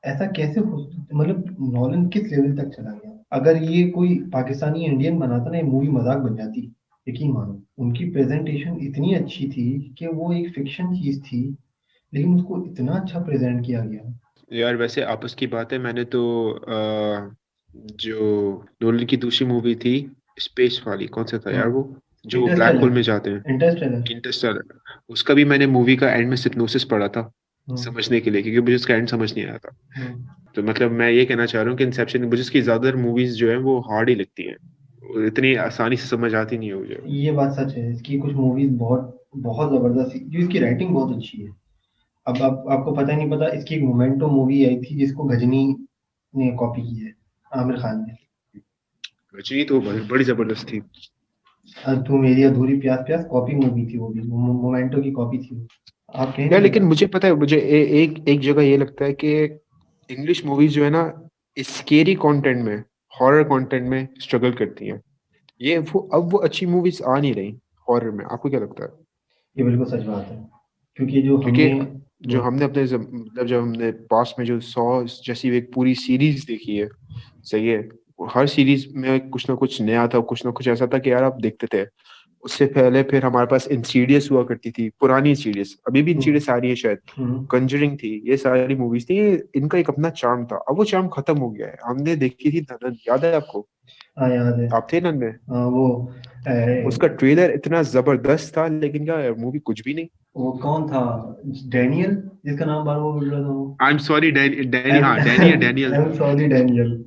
B: ऐसा कैसे हो, मतलब नॉलन किस लेवल तक चला गया। अगर ये कोई पाकिस्तानी इंडियन बनाता ना, ये मूवी मजाक बन जाती। यकीन मानो, उनकी प्रेजेंटेशन इतनी अच्छी थी कि वो एक फिक्शन चीज थी, लेकिन उसको इतना अच्छा प्रेजेंट किया गया।
A: यार, वैसे आपस की बात है, मैंने तो जो नोलन की दूसरी मूवी थी, स्पेस वाली, कौन सा था यार वो, जो ब्लैक होल
B: इंटरस्टेलर।
A: में जाते हैं,
B: इंटरस्टेलर।
A: इंटरस्टेलर, उसका भी मैंने मूवी का एंड में सिप्नोसिस पढ़ा था
B: हम्म।
A: समझने के लिए, क्योंकि मुझे उसका एंड समझ नहीं आया था।
B: हम्म।
A: तो मतलब मैं ये कहना चाह रहा हूँ कि इंसेप्शन, मुझे उसकी ज्यादातर मूवीज जो है वो हार्ड ही लगती हैं, वो इतनी आसानी से समझ आती नहीं है मुझे।
B: ये बात सच है, इसकी कुछ मूवीज बहुत बहुत जबरदस्त थी, जो इसकी राइटिंग बहुत अच्छी है। अब आपको पता ही नहीं पता, इसकी एक मोमेंटो मूवी आई थी जिसको गजनी ने कॉपी की है, आमिर खान ने।
A: रजनी तो बड़ी जबरदस्त थी।
B: तू मेरी अधूरी प्यास प्यास कॉपी मूवी थी वो भी, मोमेंटो की कॉपी थी वो। आप कह
A: यार
B: नहीं
A: लेकिन
B: सकते।
A: मुझे पता है, मुझे एक एक जगह ये लगता है कि इंग्लिश मूवीज जो है ना, स्केरी कंटेंट में, हॉरर कंटेंट में स्ट्रगल करती हैं। ये वो अब वो अच्छी मूवीज आ नहीं रही हॉरर में, आपको क्या लगता है?
B: ये बिल्कुल सच बात है, क्योंकि जो
A: क्योंकि
B: हमने
A: जो हमने मतलब जब हमने पास्ट में जो सौ जैसी एक पूरी सीरीज देखी है, सही है, हर सीरीज में कुछ ना कुछ नया था, कुछ ना कुछ ऐसा था कि यार आप देखते थे। उससे पहले फिर हमारे पास इंसीडियस हुआ करती थी, पुरानी इंसीडियस, अभी भी
B: हम्म।
A: इंसीडियस आ रही है शायद,
B: हम्म।
A: कंजरिंग थी, ये सारी मूवीज थी, इनका एक अपना चार्म था, अब वो चार्म खत्म हो गया है। हमने देखी थी ननन, याद है आपको?
B: हाँ याद है।
A: आप थे नन में?
B: वो
A: उसका ट्रेलर इतना जबरदस्त था, लेकिन क्या मूवी कुछ भी नहीं।
B: वो कौन था, डैनियल, जिसका नाम बार बार बोल रहा था वो।
A: I am sorry Danny,
B: am
A: हाँ डैनी या डैनियल।
B: Am sorry Daniel.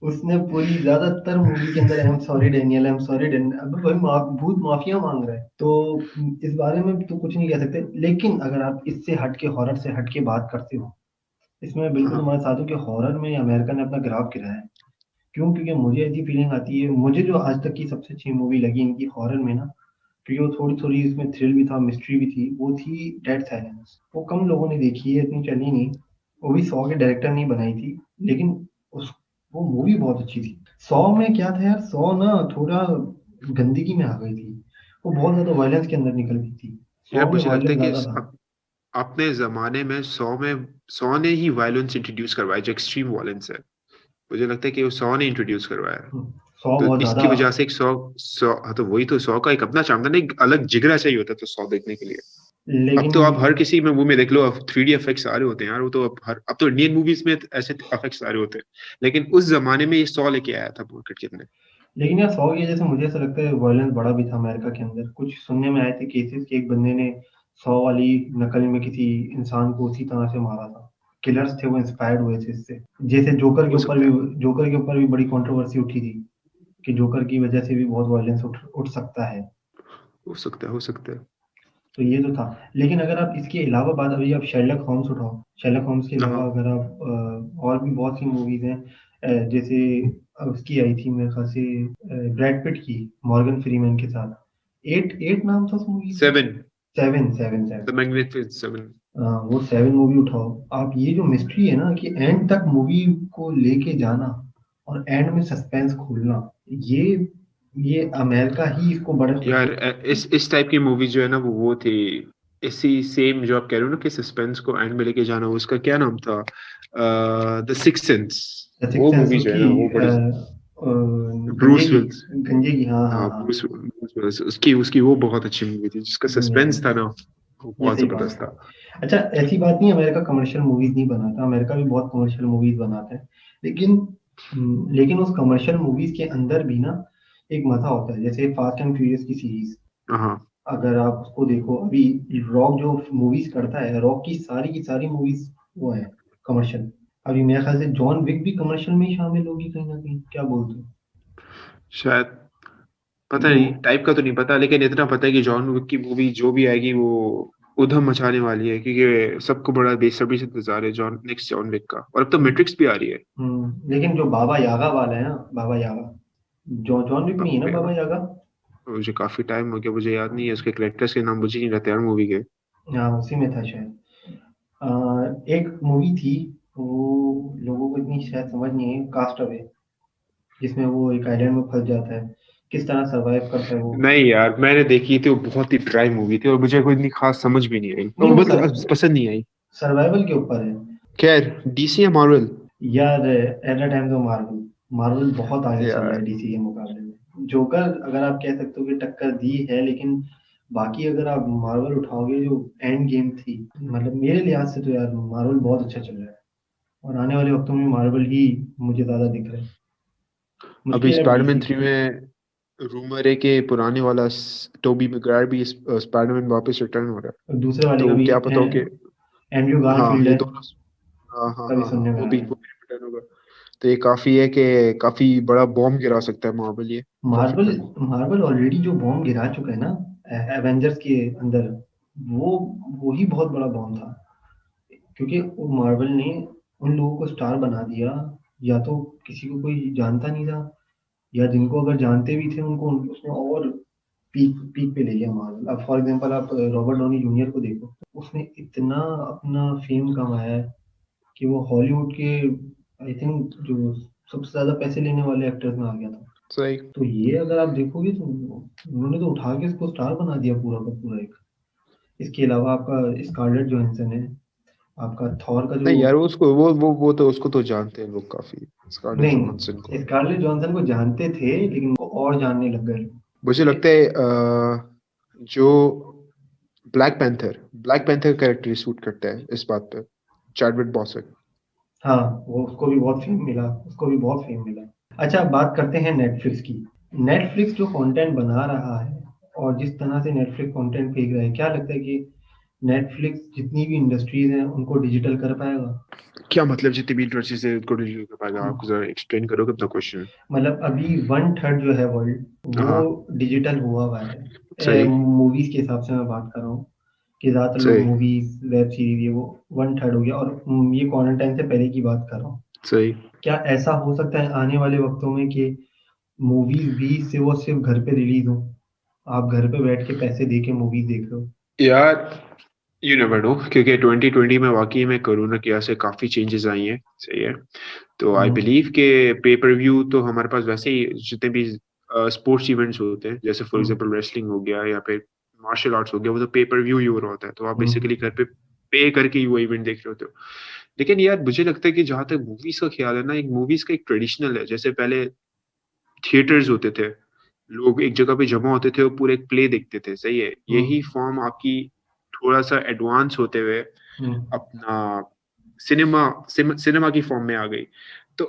B: उसने पूरी ज्यादातर मूवी के अंदर am sorry Daniel, am sorry Daniel, अबे भाई भूत माफिया मांग रहा है तो। इस बारे में तो कुछ नहीं कह सकते, लेकिन अगर आप इससे हट के, हॉरर से हट के बात करते हो, इसमें मैं बिल्कुल
A: हाँ
B: तुम्हारे साथ हूँ कि हॉरर में अमेरिका ने अपना ग्राफ गिराया है। क्यों? क्योंकि मुझे ऐसी फीलिंग आती है, मुझे जो आज तक की सबसे अच्छी मूवी लगी इनकी हॉरर में ना, क्योंकि वो थोड़ी थोड़ी इसमें थ्रिल भी था, मिस्ट्री भी थी, वो थी डेड साइलेंस। वो कम लोगों ने देखी है, इतनी चली नहीं। वो भी सॉ के डायरेक्टर ने ही बनाई थी, लेकिन उस वो मूवी बहुत अच्छी थी। सॉ में क्या था यार, सॉ ना थोड़ा गंदगी में आ गई थी, वो बहुत ज्यादा वायलेंस के अंदर निकल गई थी।
A: यार,
B: सॉ में
A: मुझे लगता
B: वायलेंस
A: है कि
B: ज्यादा था।
A: अपने जमाने में सौ ने ही वायलेंस इंट्रोड्यूस करवाया, जो एक्सट्रीम वायलेंस है। मुझे लगता है कि वो सौ ने इंट्रोड्यूस करवाया है।
B: सॉ
A: तो
B: बहुत ज्यादा।
A: इसकी वजह से एक सौ सौ हाँ, तो वही तो, सौ का एक अपना चार्म था ना, एक अलग जिगरा चाहिए होता था सौ देखने के लिए। अब
B: लेकिन
A: तो आप हर किसी में मूवी में देख लो, अब 3D इफेक्ट्स आ रहे होते हैं यार, वो तो अब तो इंडियन मूवीज में ऐसे इफेक्ट्स आ रहे होते हैं, लेकिन उस जमाने में ये सौ लेके आया था मार्केट के अंदर।
B: लेकिन यार, सौ की वजह से मुझे ऐसा लगता है वायलेंस बढ़ा भी था अमेरिका के अंदर। कुछ सुनने में आए थे केसेस कि एक बंदे ने सौ वाली नकल में किसी इंसान को उसी तरह से मारा था। किलर्स थे वो, इंस्पायर्ड हुए थे इससे। जैसे जोकर के
A: हो
B: ऊपर
A: सकता
B: भी,
A: है,
B: जोकर के ऊपर भी बड़ी कंट्रोवर्सी उठी थी कि जोकर की वजह से भी बहुत वायलेंस उठ सकता है।
A: हो सकता है, हो सकता है।
B: तो ये तो था। लेकिन अगर आप इसके अलावा बात, अभी आप शेरलॉक होम्स उठाओ, शेरलॉक होम्स के अलावा
A: हाँ,
B: अगर आप और भी बहुत सी मूवीज हैं, जैसे उसकी आई थी मेरे ख्याल से, ब्रैड पिट की, मॉर्गन फ्रीमैन के साथ। एट एट नाम था उस मूवी का।
A: Seven,
B: seven, seven,
A: the
B: seven.
A: Magnificent seven.
B: वो सेवन मूवी उठाओ। आप ये जो मिस्ट्री है ना, कि एंड तक मूवी को लेके जाना और एंड में सस्पेंस खोलना, ये ये अमेरिका ही इसको बड़े
A: यार,
B: खूबसूरत।
A: इस टाइप की मूवी जो है ना, वो थी, इसी सेम जो आप कह रहे हो ना कि सस्पेंस को एंड में लेके जाना, उसका क्या नाम था, the six sense.
B: The six
A: वो
B: सेंस
A: मूवी जो है
B: उसकी,
A: ना, वो बड़ी,
B: गंजे
A: ब्रूस
B: की।
A: विल्स।
B: गंजे की, हाँ हाँ
A: हाँ,
B: हाँ।
A: ब्रूस विल्स, उसकी उसकी वो बहुत अच्छी मूवी थी, जिसका
B: गंजे की।
A: सस्पेंस था ना, वो
B: ये
A: बहुत
B: सही बात
A: जबरदस्त
B: है।
A: था।
B: अच्छा, ऐसी बात नहीं है अमेरिका कमर्शियल मूवीज नहीं बनाता, अमेरिका भी बहुत कमर्शियल मूवीज बनाता है। लेकिन लेकिन उस कमर्शियल मूवीज के अंदर भी ना एक मजा होता है, जैसे फास्ट एंड फ्यूरियस की सीरीज।
A: हाँ,
B: अगर आप उसको देखो, अभी रॉक जो मूवीज करता है, रॉक की सारी मूवीज वो है कमर्शियल। अभी मेरे ख्याल से जॉन विक भी कमर्शियल में ही शामिल होगी कहीं ना कहीं, क्या बोलते
A: शायद,
B: हो?
A: पता
B: तो
A: नहीं, टाइप का तो नहीं पता, लेकिन इतना पता है कि जॉन विक की मूवी जो भी आएगी वो उधम मचाने वाली है, क्योंकि सबको बड़ा बेसब्री से इंतजार है जॉन नेक्स्ट जॉन विक का, और अब तो मैट्रिक्स भी आ रही है।
B: लेकिन जो बाबा यागा वाला है ना, बाबा यागा, जॉन विक में ही है ना
A: बाबा
B: बाबा
A: यागा,
B: यागा।
A: मुझे काफी टाइम हो गया, मुझे याद नहीं है उसके कैरेक्टर्स के नाम, मुझे नहीं रहते यार मूवी के।
B: हाँ, उसी में था शायद। एक मूवी थी, वो लोगों को इतनी शायद समझ नहीं है, कास्ट अवे, जिसमें वो एक आइलैंड में फंस जाता है, किस तरह सरवाइव करता है वो।
A: नहीं यार, मैंने देखी थी, वो बहुत ही ड्राई मूवी थी और मुझे कोई इतनी खास समझ भी नहीं आई,
B: नहीं
A: और
B: वो
A: मतलब पसंद नहीं आई।
B: सर्वाइवल के ऊपर है।
A: खैर, डीसी या मार्वल?
B: यार एट अ टाइम तो मार्वल, मार्वल बहुत आगे चल रहा
A: यार
B: है डीसी के मुकाबले में। जोकर अगर आप कह सकते हो कि टक्कर दी है, लेकिन बाकी अगर आप मार्वल उठाओगे, जो एंड गेम थी, मतलब मेरे लिहाज से तो यार मार्वल बहुत अच्छा चल रहा है। और आने वाले वक्तों में मार्वल ही मुझे ज्यादा दिख रहा है।
A: अभी
B: मुझके अब
A: स्पाइडरमैन
B: डीसी।
A: 3 में रूमर है कि पुराने वाला टोबी मैguire भी स्पाइडरमैन वापस रिटर्न हो रहा
B: और दूसरे
A: है,
B: वाले का
A: तो
B: भी
A: क्या पता हो कि
B: एंड्रयू
A: हाँ
B: गारफील्ड
A: ये
B: है,
A: दोनों। हाँ हाँ
B: कभी
A: हाँ हाँ,
B: सुनने में
A: वो
B: आ
A: भी
B: रहा है।
A: रिटर्न होगा। तो ये काफी है कि काफी बड़ा बॉम्ब गिरा सकता है मार्वल, ये कह
B: मार्वल
A: सकते हैं।
B: मार्वल ऑलरेडी जो बॉम्ब गिरा चुका है ना एवेंजर्स के अंदर, वो वो ही बहुत बड़ा बॉम्ब था। क्योंकि मार्वल ने उन लोगों को स्टार बना दिया, या तो किसी को कोई जानता नहीं था, या जिनको अगर जानते भी थे उनको उसने और पीक पीक पे ले गया मार्वल। अब फॉर एग्जांपल आप रॉबर्ट डॉनी जूनियर को देखो, उसने इतना अपना फेम कमाया है कि वो हॉलीवुड के आई थिंक जो सबसे ज्यादा पैसे लेने वाले एक्टर्स में आ गया था।
A: सही।
B: तो ये अगर आप देखोगे तो उन्होंने तो उठा के इसको स्टार बना दिया पूरा का पूरा एक। इसके अलावा आपका स्कारलेट जोहानसन है, आपका थॉर का जो।
A: नहीं यार, वो उसको वो तो उसको तो जानते हैं लोग काफी, स्कारलेट जोहानसन को।
B: नहीं, स्कारलेट जॉनसन को जानते थे, लेकिन वो और जानने लग गए
A: मुझे
B: क्योंकि
A: लगता है जो ब्लैक पैंथर कैरेक्टर सूट करता है इस बात पे, चैडविक बॉसेक।
B: हाँ, वो उसको भी बहुत फेम मिला। अच्छा, बात करते हैं नेटफ्लिक्स की। नेटफ्लिक्स जो कंटेंट बना रहा है, और जिस तरह से नेटफ्लिक्स कंटेंट फेंक रहा है, क्या लगता है कि नेटफ्लिक्स जितनी भी इंडस्ट्रीज हैं उनको डिजिटल कर पाएगा?
A: क्या मतलब जितनी भी इंडस्ट्री से उनको डिलीवर कर पाएगा? आप जरा एक्सप्लेन करोगे अपना क्वेश्चन?
B: मतलब अभी वन थर्ड जो है वर्ल्ड, वो
A: हाँ।
B: डिजिटल हुआ हुआ है।
A: सही।
B: मूवीज के हिसाब से मैं बात कर रहा हूँ कि ज्यादातर लोग
A: सही।
B: मूवीज वेब सीरीज ये वो वन थर्ड हो गया। और ये क्वारंटाइन से पहले की बात कर रहा हूँ।
A: सही।
B: क्या ऐसा हो सकता है आने वाले वक्तों में कि मूवीज भी सिर्फ और सिर्फ घर पे रिलीज हो, आप घर पे बैठ के पैसे दे के मूवीज देख रहे हो?
A: यार, यू नेवर नो, क्योंकि 2020 में वाकई में कोरोना की वजह से काफी चेंजेस आई हैं। सही है। तो आई
B: हम्म,
A: बिलीव के पे पर व्यू तो हमारे पास वैसे ही जितने भी स्पोर्ट्स इवेंट्स होते हैं, जैसे फॉर
B: हम्म,
A: एग्जांपल रेसलिंग हो गया या फिर मार्शल आर्ट्स हो गया, वो तो पे पर व्यू ही हो रहा होता है, तो आप
B: हम्म,
A: बेसिकली घर पे पे करके ही वो इवेंट देख रहे होते हो। लेकिन यार मुझे लगता है कि जहां तक मूवीज का ख्याल है ना, एक मूवीज का एक ट्रेडिशनल है। जैसे पहले थिएटर्स होते थे, लोग एक जगह पे जमा होते थे और पूरे एक प्ले देखते थे। सही है, यही
B: हम्म,
A: फॉर्म आपकी थोड़ा सा एडवांस होते हुए
B: हम्म।
A: अपना सिनेमा की फॉर्म में आ गई। तो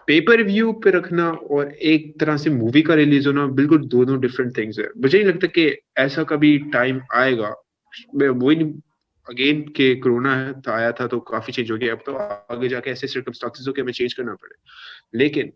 A: पेपर व्यू पे रखना और एक तरह से मूवी का रिलीज होना बिल्कुल दोनों डिफरेंट थिंग्स है। मुझे नहीं लगता कि ऐसा कभी टाइम आएगा। मैं वही नहीं, अगेन के कोरोना है तो आया था तो काफी चेंज हो गया, अब तो आगे जाके ऐसे सर्कमस्टांसेस हो कि हमें चेंज करना पड़े। लेकिन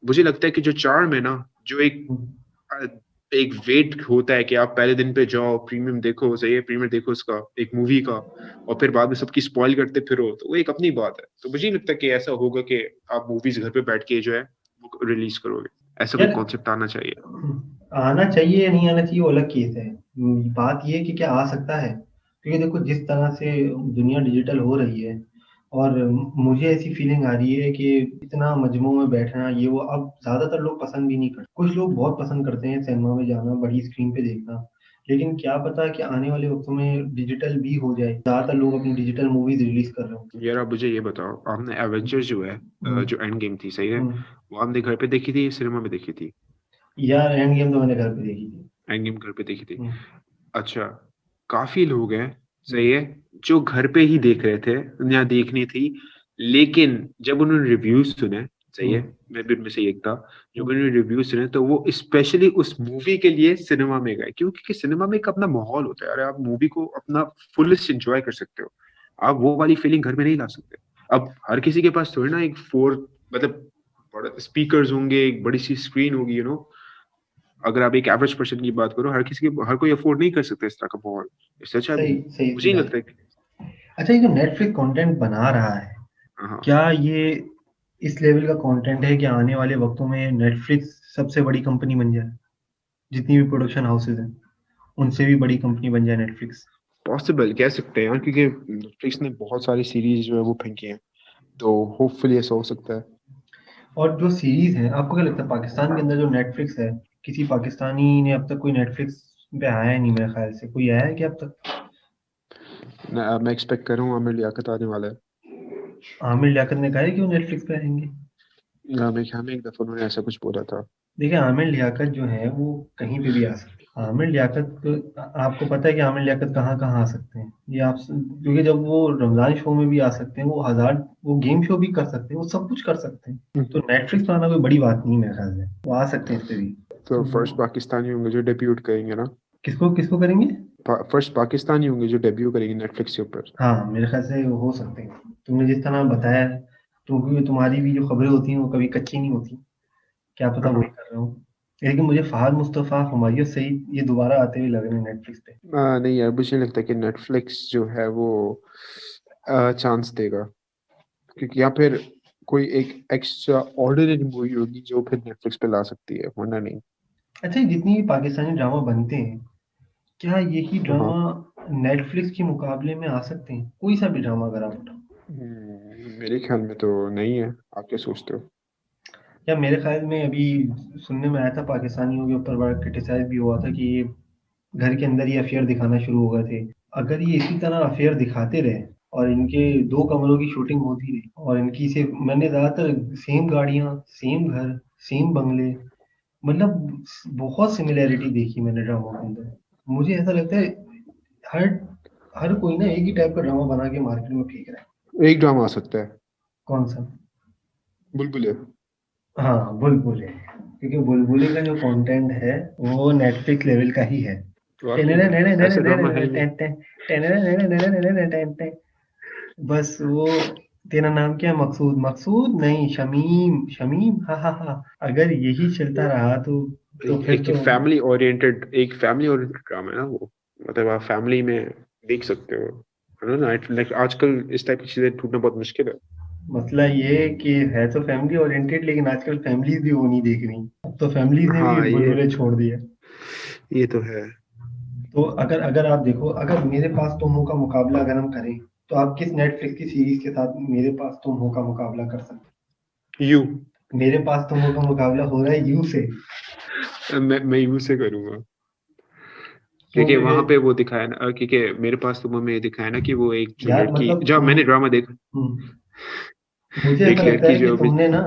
A: मुझे लगता है कि जो चार्म है ना, जो
B: हम्म।
A: अ, एक वेट होता है कि आप पहले दिन पे जाओ, प्रीमियम देखो, सही है, प्रीमियम देखो उसका एक मूवी का, और फिर बाद में सबकी स्पॉइल करते फिरो, तो वो एक अपनी बात है। तो मुझे नहीं लगता कि ऐसा होगा कि आप मूवीज घर पे बैठ के जो है वो रिलीज करोगे। ऐसा कोई
B: यार
A: कॉन्सेप्ट आना चाहिए।
B: आना चाहिए या नहीं आना चाहिए वो अलग केस है। बात ये है कि क्या आ सकता है, क्योंकि देखो जिस तरह से दुनिया डिजिटल हो रही है, और मुझे ऐसी फीलिंग आ रही है कि इतना मजमू में बैठना ये वो अब ज्यादातर लोग पसंद भी नहीं करते। कुछ लोग बहुत पसंद करते हैं सिनेमा में जाना, बड़ी स्क्रीन पे देखना, लेकिन क्या पता कि आने वाले वक्तों में डिजिटल भी हो जाए, ज्यादातर लोग अपनी डिजिटल मूवीज रिलीज कर रहे हो।
A: यार आप मुझे ये बताओ, आपने एवेंजर्स जो है
B: हम्म,
A: जो एंड गेम थी, सही है,
B: हम्म।
A: वो आपने घर पे देखी थी, सिनेमा में देखी थी?
B: यार एंड गेम तो मैंने घर पे देखी थी।
A: एंड गेम घर पे देखी थी।
B: हम्म,
A: अच्छा, काफी लोग हैं,
B: हम्म,
A: सही है, जो घर पे ही देख रहे थे या देखनी थी, लेकिन जब उन्होंने रिव्यूज सुने, सही है,
B: हम्म,
A: मैं भी उनमें से एक था, जब
B: हम्म।
A: उन्होंने रिव्यूज सुने तो वो स्पेशली उस मूवी के लिए सिनेमा में गए, क्योंकि सिनेमा में एक अपना माहौल होता है। अरे आप मूवी को अपना फुलेस्ट एंजॉय कर सकते हो, आप वो वाली फीलिंग घर में नहीं ला सकते। अब हर किसी के पास थोड़ी ना एक फोर, मतलब बड़ा स्पीकर्स होंगे, एक बड़ी सी स्क्रीन होगी, अगर आप एक एवरेज पर्सन की बात करो, हर कोई अफोर्ड नहीं कर सकता इस तरह का माहौल। इससे अच्छा
B: सही सही सी
A: मुझे नहीं
B: बात
A: लगता
B: है।
A: है
B: अच्छा, ये जो नेटफ्लिक्स कंटेंट बना रहा है,
A: हाँ।
B: क्या ये इस लेवल का कंटेंट है कि आने वाले वक्तों में नेटफ्लिक्स सबसे बड़ी कंपनी बन जाए? जितनी भी प्रोडक्शन हाउसेज हैं, उनसे भी बड़ी कंपनी बन जाए नेटफ्लिक्स?
A: पॉसिबल कह सकते हैं यार, क्योंकि नेटफ्लिक्स ने बहुत सारी सीरीज जो है वो फेंकी हैं, तो होपफुली ऐसा हो सकता है।
B: और जो सीरीज है, आपको क्या लगता है पाकिस्तान के अंदर जो नेटफ्लिक्स है, किसी पाकिस्तानी ने अब तक कोई नेटफ्लिक्स पे आया ही नहीं, मेरे ख्याल से कोई आया है क्या अब तक?
A: मैं एक्सपेक्ट कर रहा हूँ आमिर लियाकत आने वाला है।
B: आमिर लियाकत ने कहा है कि वो नेटफ्लिक्स पे आएंगे।
A: मेरे ख्याल में एक दफा उन्होंने ऐसा कुछ बोला था।
B: देखिए आमिर लियाकत जो है वो कहीं पे भी आ सकते हैं। आमिर लियाकत आपको पता है कि आमिर लियाकत कहाँ कहाँ आ सकते हैं, ये आप, क्योंकि जब वो रमजान शो में भी आ सकते हैं, वो गेम शो भी कर सकते हैं, वो सब कुछ कर सकते हैं। तो नेटफ्लिक्स पर आना कोई बड़ी बात नहीं, मेरे ख्याल से वो आ सकते हैं इस पे भी।
A: तो फर्स्ट
B: तो
A: पाकिस्तानी होंगे जो डेब्यूट करेंगे ना।
B: किसको किसको करेंगे?
A: फर्स्ट पाकिस्तानी होंगे जो डेब्यू करेंगे नेटफ्लिक्स के ऊपर।
B: हाँ मेरे ख्याल से हो सकते हैं। तुमने जिस तरह बताया है, क्योंकि तुम्हारी भी जो खबरें होती हैं वो कभी कच्ची नहीं होती, क्या पता वही
A: हाँ।
B: कर रहा हूँ। लेकिन मुझे फहद मुस्तफा, हुमायूं सईद ये दोबारा आते हुए लग रहे हैं नेटफ्लिक्स पे।
A: नहीं यार, मुझे नहीं लगता कि नेटफ्लिक्स जो है वो चांस देगा, क्योंकि या फिर कोई एक एक्स्ट्रा ऑर्डिनरी मूवी होगी जो फिर नेटफ्लिक्स पे ला सकती है, वरना नहीं।
B: अच्छा, ये जितनी भी पाकिस्तानी ड्रामा बनते हैं, क्या यही
A: हाँ।
B: ड्रामा नेटफ्लिक्स के मुकाबले में आ सकते हैं? कोई सा भी ड्रामा अगर आप उठाओ।
A: मेरे ख्याल में तो नहीं है। आप क्या सोचते हो?
B: या मेरे ख्याल में अभी सुनने में आया था, पाकिस्तानियों के ऊपर बड़ा क्रिटिसाइज भी हुआ था कि ये घर के अंदर ही अफेयर दिखाना शुरू हो गए थे। अगर ये इसी तरह अफेयर दिखाते रहे और इनके 2 कमरों की शूटिंग होती रही, और इनकी से मैंने ज्यादातर सेम गाड़ियां, सेम घर, सेम बंगले, मतलब बहुत सिमिलैरिटी देखी मैंने ड्रामा के अंदर। मुझे ऐसा लगता है हर हर कोई ना एक ही टाइप का ड्रामा बना के मार्केट में फेंक रहा है।
A: एक ड्रामा आ सकता है,
B: कौन सा?
A: बुलबुल।
B: हाँ बुलबुले, क्योंकि बुलबुले का जो कंटेंट है वो नेटफ्लिक्स लेवल का ही है।
A: वाकई में ऐसा ड्रामा है ही नहीं।
B: बस वो, तेरा नाम क्या है? मकसूद, मकसूद नहीं, शमीम, शमीम, हाँ हाँ हाँ। अगर यही चलता रहा तो फिर
A: एक
B: तो
A: फैमिली ओरिएंटेड ड्रामा है ना वो। मतलब आप फैमिली में देख सकते हो, है ना। लाइक आजकल इस टाइप की चीजें ढूंढना बहुत मुश्किल है।
B: मसला ये है कि है तो फैमिली ओरिएंटेड, लेकिन आजकल फैमिलीज भी वो नहीं देख रही। अब तो फैमिलीज ने भी
A: हाँ,
B: बुलबुले छोड़ दिए।
A: ये तो है।
B: तो अगर अगर आप देखो, अगर मेरे पास तुम हो का मुकाबला अगर हम करें, तो आप किस नेटफ्लिक्स की सीरीज के साथ मेरे पास तुम हो का मुकाबला कर सकते
A: यू।
B: हो? मेरे पास तुम हो का मुकाबला हो रहा है यू से।
A: मैं यू से करूंगा,
B: क्यों?
A: क्योंकि
B: क्योंकि
A: वहां पे वो दिखाया ना, क्योंकि मेरे पास तो में दिखाया ना कि वो एक जो
B: यार
A: लड़की,
B: मतलब
A: जब
B: तुम,
A: मैंने ड्रामा देखा,
B: मुझे ऐसा
A: एक
B: लगता
A: लड़की
B: है कि
A: जो अभी।
B: तुमने ना,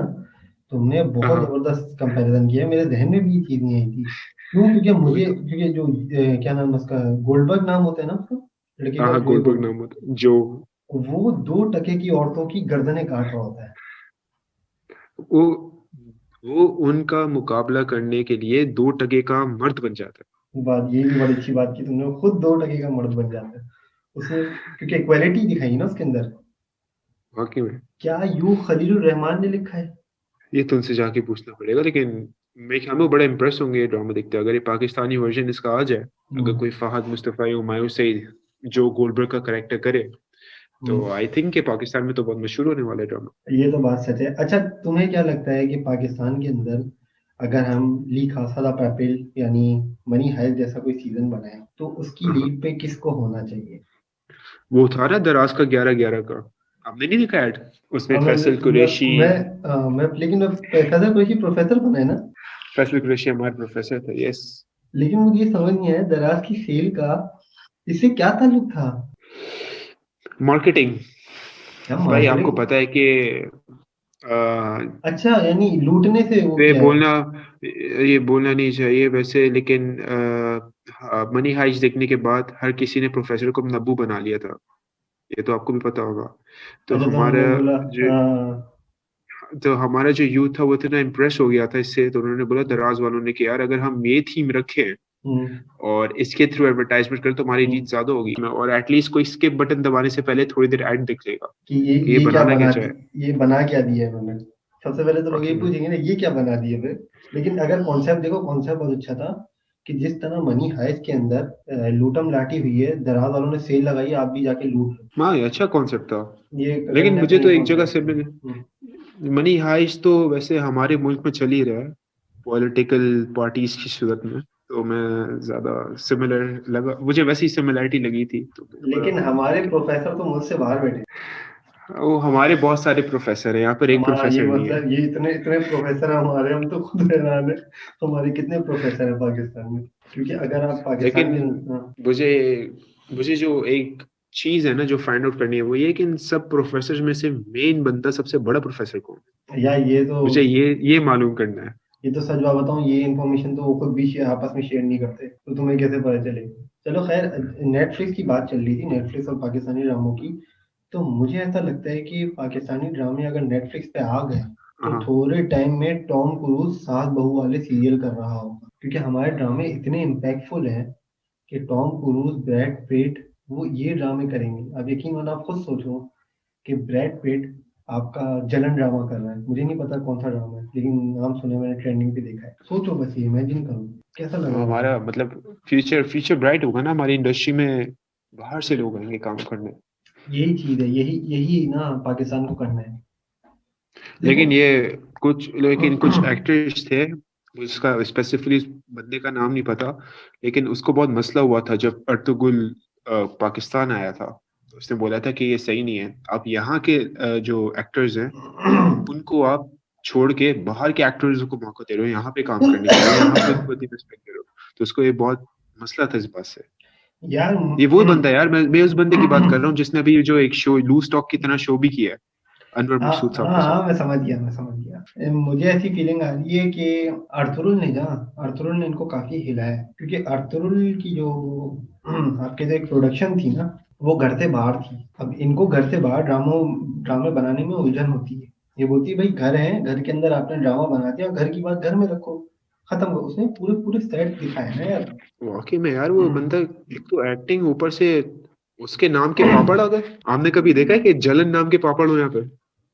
B: तुमने बहुत
A: हाँ।
B: जबरदस्त कंपैरिजन किया है, मेरे जहन में भी ये चीज नहीं आई थी। क्यों? क्योंकि
A: वही
B: मुझे,
A: तो।
B: क्योंकि जो क्या नाम है उसका, गोल्डबर्ग नाम होता है ना उसका, लड़के का,
A: हाँ,
B: जोई
A: गोल्डबर्ग
B: गोल्डबर्ग।
A: नाम होता जो।
B: वो 2 टके की औरतों की गर्दनें काट रहा होता है।
A: वो वो उनका मुकाबला करने के लिए 2 टके का मर्द बन जाता
B: बात, ये भी बड़ी अच्छी बात की तुमने, खुद 2 टके का मर्द बन जाता है उसमें, क्योंकि इक्वालिटी दिखाई ना उसके अंदर।
A: है वाकई में।
B: क्या यू खलीलुर रहमान ने लिखा है?
A: ये तो उनसे जाके पूछना पड़ेगा, लेकिन मेरे ख्याल में वो बड़ा इंप्रेस होंगे ये ड्रामा देखते, अगर ये पाकिस्तानी वर्जन इसका आ जाए। अगर
B: हम्म,
A: कोई फहद मुस्तफा या हुमायूं सईद जो गोल्डबर्ग का करेक्टर करे, तो
B: हम्म।
A: आई थिंक कि पाकिस्तान में तो बहुत मशहूर होने वाला है ड्रामा।
B: ये तो बात सच है। अच्छा, तुम्हें क्या लगता है कि पाकिस्तान के अंदर अगर हम ली खासा दा पैपिल यानी मनी हाइस्ट जैसा कोई सीजन बनाए, तो उसकी
A: हाँ,
B: लीड पे किसको होना चाहिए?
A: वो था ना दराज का 11/11 का। आपने नहीं देखा ऐड? उसमें
B: हाँ,
A: फैसल कुरैशी।
B: मैं लेकिन मैं फैजल कोई प्रोफेसर बना है ना।
A: फैसल कुरैशी हमारे प्रोफेसर थे, यस।
B: लेकिन मुझे ये समझ नहीं आया दराज की सेल का इससे क्या ताल्लुक था?
A: मार्केटिंग।
B: क्या
A: भाई आपको
B: मार्केटिंग?
A: पता है कि आ,
B: अच्छा, यानी लूटने से वो
A: ये
B: किया है।
A: बोलना ये बोलना नहीं चाहिए वैसे, लेकिन मनी हाइस्ट देखने के बाद हर किसी ने प्रोफेसर को नब्बू बना लिया था। ये तो आपको भी पता होगा। तो
B: अच्छा, तो
A: हमारा
B: उन्होंने बोला,
A: जो
B: हाँ।
A: तो हमारा जो यूथ था वो इतना इम्प्रेस हो गया था इससे, तो उन्होंने बोला, दराज वालों ने, कि यार अगर हम ये थीम रखें
B: हम्म,
A: और इसके थ्रू एडवर्टाइजमेंट करें तो हमारी रीच
B: हम्म।
A: ज्यादा होगी, और एटलीस्ट कोई स्किप बटन दबाने से पहले थोड़ी देर ऐड दिख लेगा
B: कि ये
A: कि ये
B: ये क्या
A: बनाना क्या
B: बना दी,
A: चाहे।
B: ये बना क्या दिया है इन्होंने। सबसे पहले तो लोग ये
A: वाकई में।
B: पूछेंगे ना, ये क्या बना दिया फिर। लेकिन अगर कॉन्सेप्ट देखो, कॉन्सेप्ट बहुत अच्छा था कि जिस तरह मनी हाइस्ट के अंदर लूटम लाटी हुई है, दराज वालों ने सेल लगाई, आप भी जाके लूट लो।
A: हाँ, ये अच्छा कॉन्सेप्ट था।
B: ये
A: लेकिन
B: कहीं ना
A: मुझे
B: कहीं
A: तो एक जगह से
B: कॉन्सेप्ट।
A: मनी हाइस्ट तो वैसे हमारे मुल्क में चल ही रहा है, पॉलिटिकल पार्टीज की सूरत में। तो मैं ज़्यादा सिमिलर लगा, मुझे वैसी सिमिलैरिटी लगी थी, तो मैंने
B: लेकिन
A: बोला
B: हमारे प्रोफेसर तो मुझसे बाहर बैठे।
A: वो हमारे बहुत सारे प्रोफेसर हैं, यहाँ पर एक
B: हमारा ये
A: प्रोफेसर नहीं है।
B: मतलब ये इतने इतने प्रोफेसर हैं हमारे, हम तो खुद हैरान है हमारे कितने प्रोफेसर हैं पाकिस्तान में। क्योंकि अगर आप पाकिस्तान
A: लेकिन
B: के
A: मुझे मुझे जो एक चीज़ है ना जो फाइंड आउट करनी है, वो ये है कि इन सब प्रोफेसर में से मेन बंदा, सबसे बड़ा प्रोफेसर कौन है?
B: या
A: मुझे ये मालूम करना है।
B: ये तो सच बात बताऊं, ये इन्फॉर्मेशन तो वो खुद भी आपस में शेयर नहीं करते, तो तुम्हें कैसे पता चले। चलो खैर, नेटफ्लिक्स की बात चल रही थी, नेटफ्लिक्स और पाकिस्तानी ड्रामों की। तो मुझे ऐसा लगता है कि पाकिस्तानी ड्रामे अगर नेटफ्लिक्स पे आ गए तो
A: हाँ,
B: थोड़े टाइम में टॉम क्रूज सास बहू वाले सीरियल कर रहा होगा, क्योंकि हमारे ड्रामे इतने इम्पैक्टफुल हैं कि टॉम क्रूज, ब्रैड पिट, वो ये ड्रामे करेंगे। अब यकीन मानो, आप खुद सोचो कि ब्रैड पिट आपका जलन ड्रामा कर रहा है। मुझे नहीं पता कौन सा ड्रामा है, लेकिन नाम सुना है, मैंने ट्रेंडिंग पे देखा है। सोचो बस, ये इमेजिन करो कैसा लग
A: तो
B: रहा होगा।
A: हमारा मतलब फ्यूचर फ्यूचर ब्राइट होगा ना हमारी इंडस्ट्री में, बाहर से लोग आएंगे काम करने।
B: यही चीज है, यही यही ना पाकिस्तान को करना है। देखो
A: लेकिन कुछ एक्टर्स थे, उसका स्पेसिफिकली बंदे का नाम नहीं पता, लेकिन उसको बहुत मसला हुआ था जब अर्तुगरुल पाकिस्तान आया था। तो उसने बोला था कि ये सही नहीं है, आप यहाँ के जो एक्टर्स हैं उनको आप छोड़ के बाहर के एक्टर्स को मौका दे रहे हो यहाँ पे काम करने के लिए, यहाँ पे उनको इतनी रिस्पेक्ट दे रहे हो। तो उसको ये बहुत मसला था इस बात से।
B: यार
A: ये वो बंदा है यार, मैं उस बंदे की बात कर रहा हूँ जिसने अभी जो एक शो लूज टॉक की तरह शो भी किया है अनवर
B: हाँ
A: मकसूद साहब
B: हाँ
A: के साथ।
B: हाँ, मैं समझ गया, मैं समझ गया। मुझे ऐसी फीलिंग आ रही है कि अर्थुरुल ने इनको काफी हिलाया है, क्योंकि अर्थुरुल की जो आपके जो एक प्रोडक्शन थी ना, वो घर से बाहर थी। अब इनको घर से बाहर ड्रामे बनाने में उलझन होती है। ये बोलती है भाई, घर है, घर के अंदर आपने ड्रामा बना दिया, घर की बात घर में रखो, खत्म करो। उसने पूरे पूरे सेट दिखाए ना यार।
A: वाकई में यार वो बंदा, एक तो एक्टिंग, ऊपर से उसके नाम के पापड़ आ गए। आपने कभी देखा है कि जलन नाम के पापड़ हो यहाँ पे?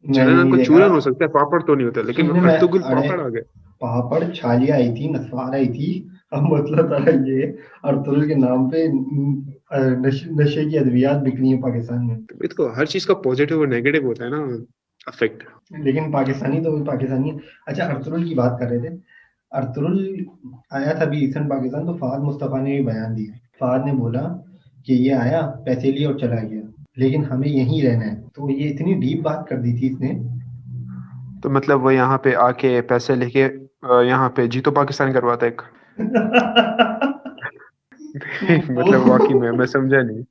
A: जलन
B: मैंने
A: नाम
B: नहीं
A: का
B: देखा।
A: चूरन हो सकता है, पापड़ तो नहीं होता, लेकिन
B: सुनने में,
A: अर्तुगरुल
B: अरे
A: पापड़ आ गए।
B: पापड़ छालियाँ आई थी, नसवार आई थी। अब मतलब था ये अर्थुल के नाम पे नशे की अद्वियात बिक रही है पाकिस्तान में।
A: तो ये तो हर चीज का पॉजिटिव और नेगेटिव होता है ना, अफेक्ट।
B: लेकिन पाकिस्तानी तो पाकिस्तानी है। अच्छा, अर्थुल की बात कर रहे थे। अर्थुल आया था अभी रिसेंट पाकिस्तान, तो फहद मुस्तफा ने भी बयान दिया। फहद ने बोला कि ये आया, पैसे लिए और चला गया, लेकिन हमें यहीं रहना है। तो ये इतनी डीप बात कर दी थी इसने।
A: तो मतलब वो यहाँ पे आके पैसे लेके यहाँ पे जीतो पाकिस्तान करवाता है एक।
B: वो
A: मतलब वाकई में मैं समझा नहीं।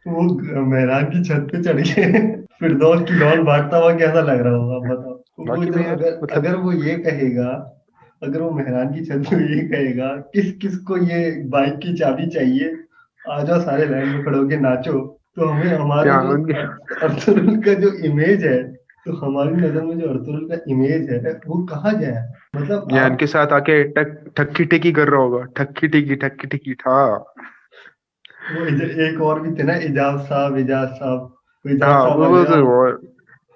B: वो मेहरान की छत पे चढ़ के फिरदौस की लॉन भागता हुआ कैसा लग रहा होगा, आप बताओ। वो
A: वाकई में
B: जब
A: यार
B: अगर
A: मतलब,
B: अगर वो ये कहेगा, अगर वो मेहरान की छत पे ये कहेगा, किस किस को ये बाइक की चाबी चाहिए, आ जाओ सारे लाइन में खड़े होके नाचो। तो हमें हमारा
A: क्या
B: जो
A: उनके,
B: अर्थुल का जो इमेज है, तो हमारी नजर में जो अर्थुल का इमेज है वो कहाँ गया है। मतलब
A: या
B: आप,
A: इनके साथ आके ठक्की टिकी कर रहा होगा, ठक्की टिकी था।
B: वो एक और भी थे ना, एजाज साहब, वो एजाज
A: हाँ
B: साहब आ
A: वो
B: गया।
A: तो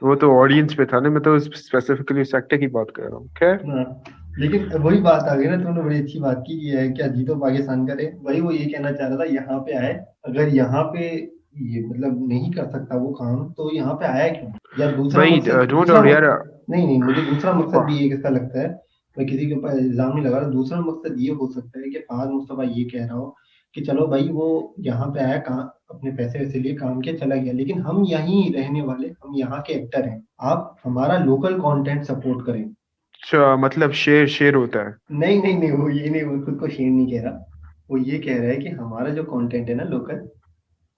A: वो तो ऑडियंस पे था ना, मैं तो स्पेसिफिकली उस एक्टर की बात कर रहा हूँ। खैर,
B: हाँ, लेकिन वही बात आ गई ना, तुमने बड़ी अच्छी बात की है, क्या जीतो पाकिस्तान करे। वही वो ये कहना चाह रहा था, यहाँ पे आए। अगर यहाँ पे ये मतलब नहीं कर सकता वो काम, तो यहाँ पे आया क्यों। या दूसरा
A: भाई
B: मकसद,
A: नो डाउट यार।
B: नहीं नहीं, मुझे दूसरा मकसद
A: वाह,
B: भी एक इसका लगता है। मैं किसी के ऊपर इल्जाम नहीं लगा रहा। दूसरा मकसद ये हो सकता है कि फहद मुस्तफा ये कह रहा हो कि चलो भाई, वो यहाँ पे आया, काम अपने पैसे वैसे लिए काम किया, चला गया, लेकिन हम यहीं रहने वाले, हम यहाँ के एक्टर हैं, आप हमारा लोकल कंटेंट सपोर्ट करें।
A: अच्छा मतलब शेर शेर होता है।
B: नहीं नहीं नहीं, वो ये नहीं, वो खुद को शेर नहीं कह रहा। वो ये कह रहा है कि हमारा जो कंटेंट है ना लोकल,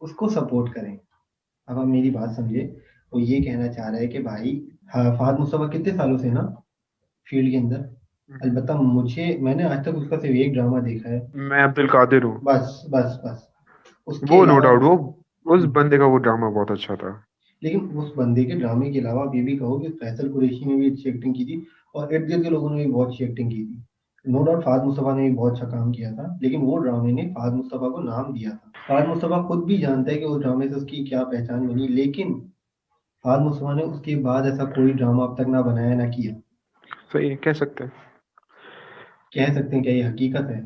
B: उसको सपोर्ट करें। अब आप मेरी बात समझे। वो ये कहना चाह रहा है कि भाई, हाँ, फहद मुस्तफा कितने सालों से ना फील्ड के अंदर। अलबत्ता मैंने आज तक उसका सिर्फ एक ड्रामा देखा है।
A: मैं अब्दुल कादिर हूँ।
B: बस बस बस, उसके
A: वो नो
B: अलावा।
A: डाउट, वो उस बंदे का वो ड्रामा बहुत अच्छा था।
B: लेकिन उस बंदे के ड्रामे के अलावा आप ये भी कहो कि फैसल कुरैशी ने भी अच्छी एक्टिंग की थी, और इर्द गिर्द के लोगों ने भी बहुत अच्छी एक्टिंग की थी। नो डाउट फहद मुस्तफा ने भी बहुत अच्छा काम किया था, लेकिन वो ड्रामे ने फहद मुस्तफा को नाम दिया था। फहद मुस्तफा खुद भी जानता है कि उस ड्रामे से उसकी क्या पहचान बनी, लेकिन फहद मुस्तफा ने उसके बाद ऐसा कोई ड्रामा अब तक ना बनाया ना किया।
A: सही है, कह सकते हैं।
B: कह सकते हैं, क्या ये हकीकत है।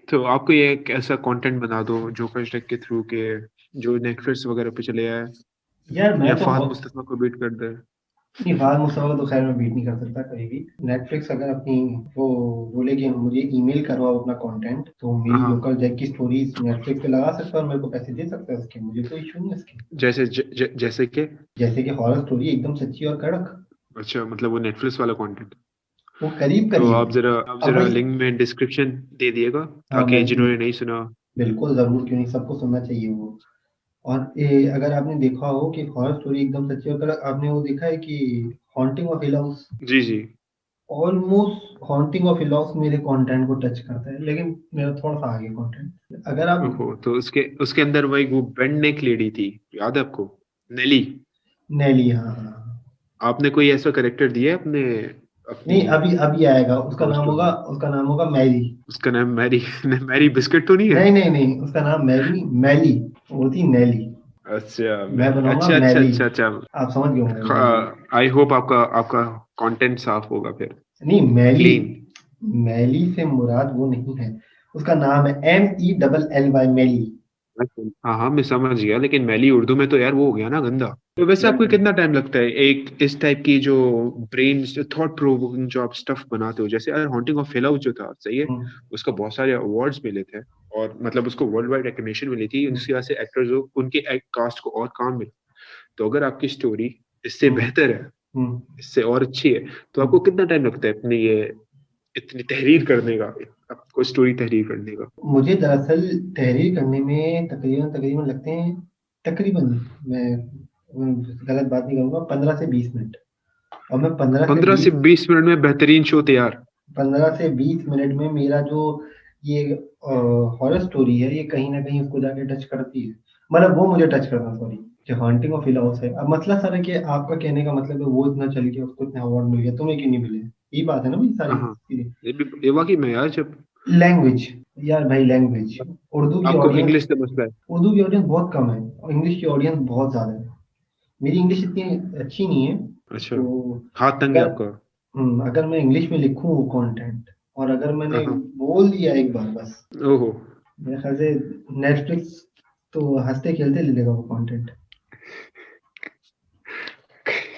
A: तो आपको ये एक ऐसा कंटेंट बना दो जोकर टेक के थ्रू के, जो नेटफ्लिक्स वगैरह पे चले आए,
B: यार मैं
A: या
B: तो
A: फहद
B: बहुत,
A: मुस्तफा को बीट कर दे।
B: नहीं, फहद मुस्तफा को तो खैर मैं बीट नहीं कर सकता कभी भी। नेटफ्लिक्स अगर अपनी वो बोले कि मुझे ईमेल करवाओ अपना कंटेंट, तो मेरी
A: हाँ,
B: लोकल जैक की स्टोरीज नेटफ्लिक्स पे लगा सकता है और मेरे को पैसे दे सकता है उसके, मुझे कोई इशू नहीं है उसके।
A: जैसे कि
B: जैसे कि हॉरर स्टोरी एकदम सच्ची और कड़क,
A: अच्छा, मतलब वो नेटफ्लिक्स वाला कंटेंट।
B: वो करीब
A: तो
B: करीब। अब
A: आप जरा
B: भाई,
A: लिंक में डिस्क्रिप्शन दे दिएगा,
B: हाँ
A: ताकि
B: मैं
A: जिन्होंने नहीं सुना।
B: बिल्कुल जरूर, क्यों नहीं, सबको सुनना चाहिए वो। और ये अगर आपने देखा हो कि हॉरर स्टोरी एकदम सच्ची और कड़क, आपने वो देखा है कि हॉन्टिंग ऑफ हिल हाउस?
A: जी जी।
B: Almost haunting of hill house मेरे कंटेंट को टच करता है, लेकिन मेरा थोड़ा सा आगे कंटेंट। अगर आप
A: ओहो, तो उसके उसके अंदर वही वो बेंड नेक लेडी थी, याद है आपको? नेली।
B: नेली, हाँ हाँ हाँ।
A: आपने कोई ऐसा करेक्टर दिया है अपने अपनी
B: नहीं, अभी अभी आएगा,
A: शॉर्ट स्टोरी?
B: उसका नाम होगा मैरी।
A: उसका नाम मैरी मैरी बिस्किट तो नहीं है?
B: नहीं नहीं नहीं, उसका नाम मैरी, मैली, वो थी नेली।
A: अच्छा,
B: मैं बनूंगा
A: अच्छा अच्छा
B: मैली।
A: अच्छा अच्छा।
B: आप समझ गए होंगे मैली।
A: आई होप आपका आपका कंटेंट साफ होगा फिर।
B: नहीं, मैली,
A: क्लीन।
B: मैली से मुराद वो नहीं है। उसका नाम है MELLY, मैली।
A: हाँ हाँ, मैं समझ गया, लेकिन मैली उर्दू में तो यार वो हो गया ना गंदा। तो वैसे आपको
B: गन-
A: कितना टाइम लगता है एक इस टाइप की जो ब्रेन थॉट प्रोवोकिंग जो आप स्टफ बनाते हो? जैसे यार हॉन्टिंग ऑफ हिल हाउस जो था, सही है,
B: हम्म,
A: उसका बहुत सारे अवार्ड्स मिले थे, और मतलब उसको वर्ल्ड वाइड रिकग्निशन मिली थी,
B: हम्म,
A: उसकी वजह से एक्टर्स हो उनके कास्ट को और काम मिला। तो अगर आपकी स्टोरी इससे
B: हम्म,
A: बेहतर है,
B: हम्म,
A: इससे और अच्छी है, तो आपको
B: हम्म।
A: कितना टाइम लगता है अपनी ये इतनी तहरीर करने का, आपको स्टोरी तहरीर करने का?
B: मुझे दरअसल तहरीर करने में तकरीबन तकरीबन लगते हैं, तकरीबन, मैं गलत बात नहीं करूंगा, 15 से 20 मिनट। और मैं पंद्रह से
A: 15 से
B: बीस
A: 20 मिनट में बेहतरीन शो तैयार?
B: 15 से 20 मिनट में मेरा जो ये हॉरर स्टोरी है, ये कहीं ना कहीं उसको जाके टच करती है। मतलब वो मुझे टच करता, सॉरी, जो हॉन्टिंग ऑफ हिल हाउस है। अब मसला सारा कि आपका कहने का मतलब है वो इतना चल गया, उसको इतने अवार्ड मिल गया, तुम्हें क्यों नहीं मिले? यही बात है ना भाई, सारी
A: हाँ हाँ,
B: चीजें।
A: ये वाकई में यार, जब
B: लैंग्वेज, यार भाई लैंग्वेज, उर्दू की
A: आपको
B: ऑडियंस,
A: इंग्लिश से मसला है।
B: उर्दू की ऑडियंस बहुत कम है और इंग्लिश की ऑडियंस बहुत ज्यादा है। मेरी इंग्लिश इतनी अच्छी नहीं है,
A: अच्छा,
B: तो
A: हाथ तंग है
B: अगर
A: आपका?
B: अगर मैं इंग्लिश में लिखूं वो कंटेंट, और अगर
A: हाँ
B: मैंने
A: हाँ।
B: बोल दिया एक बार बस,
A: ओहो।
B: मेरे ख्याल से नेटफ्लिक्स तो हंसते खेलते ले लेगा वो कंटेंट।